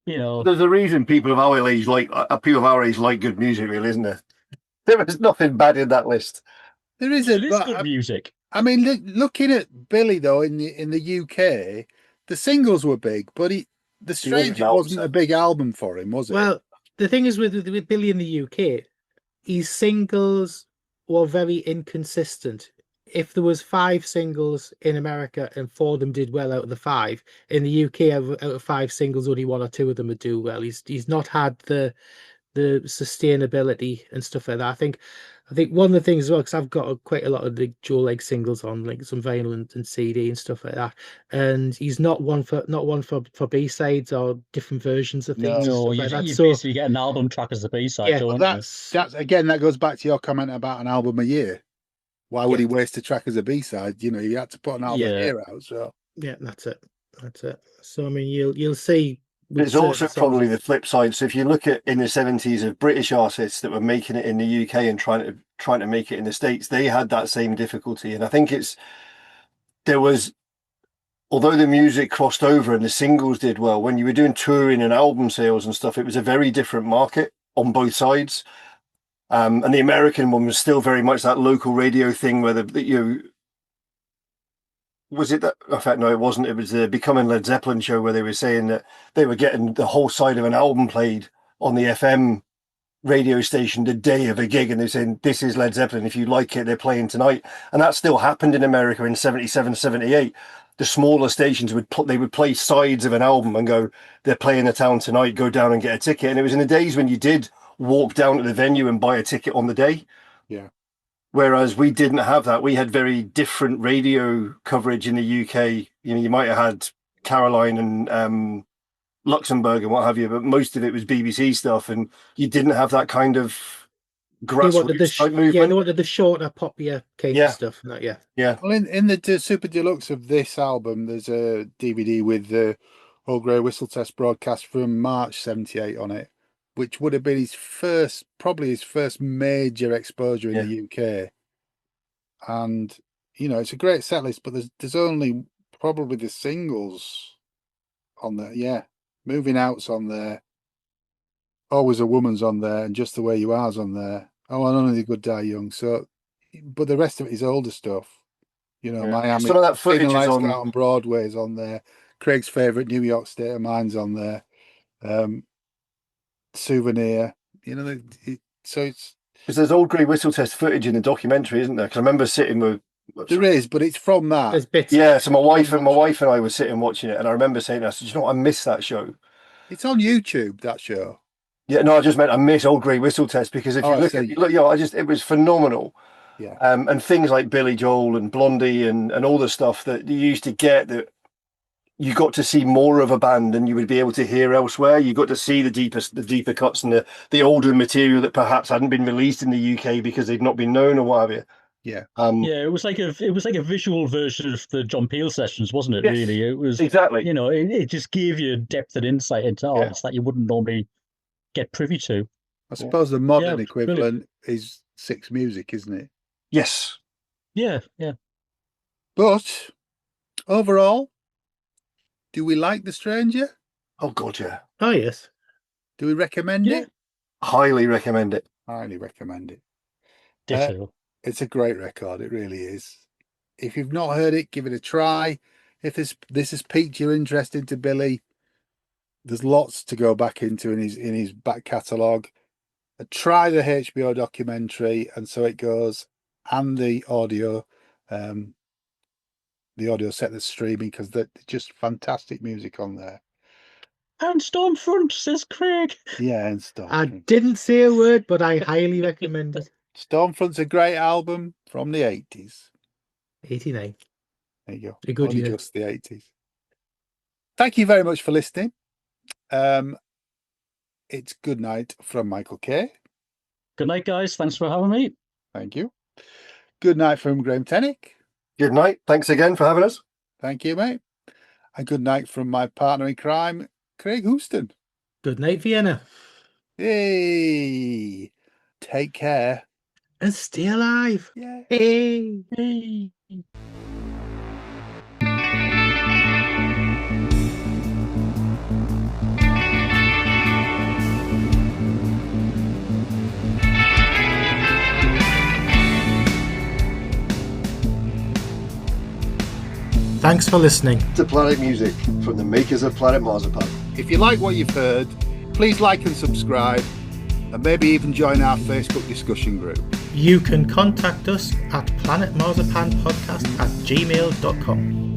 D: There's a reason people of our age like good music, really, isn't there? There is nothing bad in that list.
C: There
B: it
C: isn't,
B: is
C: but
B: good music.
C: I mean, looking at Billy though in the UK, the singles were big, but The Stranger wasn't a big album for him, was it?
A: Well, the thing is with Billy in the UK, his singles were very inconsistent. If there was 5 singles in America and 4 of them did well out of the 5, in the UK out of 5 singles, only 1 or 2 of them would do well. He's not had the sustainability and stuff like that. I think one of the things as well, because I've got quite a lot of the dual leg singles on, like some vinyl and CD and stuff like that, and he's not one for B sides or different versions of things.
B: No,
A: and stuff like that.
B: you
A: So
B: basically get an album track as a B side,
A: Yeah,
B: don't you?
C: that's again, that goes back to your comment about an album a year. Why would he waste a track as a B side? You had to put an album a year out. So
A: yeah, that's it. So I mean, you'll see.
D: It's also probably the flip side. So if you look at in the 70s of British artists that were making it in the UK and trying to make it in the States, they had that same difficulty. And I think although the music crossed over and the singles did well, when you were doing touring and album sales and stuff, it was a very different market on both sides. And the American one was still very much that local radio thing where was it that? In fact, no, it wasn't. It was the Becoming Led Zeppelin show where they were saying that they were getting the whole side of an album played on the FM radio station the day of a gig, and they're saying, this is Led Zeppelin. If you like it, they're playing tonight. And that still happened in America in 77, 78. The smaller stations would play sides of an album and go, they're playing the town tonight, go down and get a ticket. And it was in the days when you did walk down to the venue and buy a ticket on the day.
C: Yeah.
D: Whereas we didn't have that. We had very different radio coverage in the UK. You might have had Caroline and Luxembourg and what have you, but most of it was BBC stuff, and you didn't have that kind of grassroots type movement.
A: Yeah, they wanted the shorter, poppier kind of stuff.
D: Yeah.
C: Well, in the super deluxe of this album, there's a DVD with the Old Grey Whistle Test broadcast from March '78 on it, which would have been probably his first major exposure in the UK. And it's a great set list, but there's only probably the singles on there. Yeah, Moving Out's on there, Always a Woman's on there, and Just the Way You Are's on there. Oh, and Only the Good Die Young. So, but the rest of it is older stuff. Miami.
D: Some of that footage is
C: on Broadway is on there. Craig's favorite New York State of Mind's on there. Souvenir. So it's
D: because there's Old Grey Whistle Test footage in the documentary, isn't there? Because I remember sitting with.
C: There is, but it's from that.
A: There's bits.
D: Yeah, so my wife and I were sitting watching it, and I remember saying, "I said, you know what? I missed that show."
C: It's on YouTube, that show.
D: Yeah, no, I just meant I miss Old Grey Whistle Test because if you look, it was phenomenal.
C: Yeah,
D: and things like Billy Joel and Blondie and all the stuff that you used to get, that you got to see more of a band than you would be able to hear elsewhere. You got to see the deeper cuts and the older material that perhaps hadn't been released in the UK because they'd not been known or what have you.
C: Yeah.
B: It was like a visual version of the John Peel sessions, wasn't it?
D: Yes,
B: really, it was
D: exactly.
B: It just gave you depth and insight into artists that you wouldn't normally get privy to.
C: I suppose the modern equivalent is Six Music, isn't it?
D: Yes.
B: Yeah.
C: But overall, do we like The Stranger?
D: Oh God, yeah.
A: Oh yes.
C: Do we recommend it?
D: Highly recommend it.
C: Highly recommend it.
B: Ditto.
C: It's a great record. It really is. If you've not heard it, give it a try. If this has piqued your interest into Billy, there's lots to go back into in his back catalogue. Try the HBO documentary, and So It Goes, and the audio set that's streaming, because they're just fantastic music on there.
B: And Stormfront, says Craig.
C: Yeah, and Stormfront.
A: I didn't say a word, but I highly recommend it.
C: Stormfront's a great album from the 80s.
A: 89.
C: There you go.
A: A good
C: Only
A: year.
C: just the 80s. Thank you very much for listening. It's good night from Michael K.
B: Good night, guys. Thanks for having me.
C: Thank you. Good night from Graham Tennick.
D: Good night. Thanks again for having us.
C: Thank you, mate. And good night from my partner in crime, Craig Houston.
A: Good night, Vienna.
C: Hey, take care.
A: And stay alive.
C: Yeah.
A: Hey.
B: Hey.
A: Thanks for listening.
D: To Planet Music from the makers of Planet Marzipan.
C: If you like what you've heard, please like and subscribe, and maybe even join our Facebook discussion group.
A: You can contact us at planetmarzipanpodcast@gmail.com.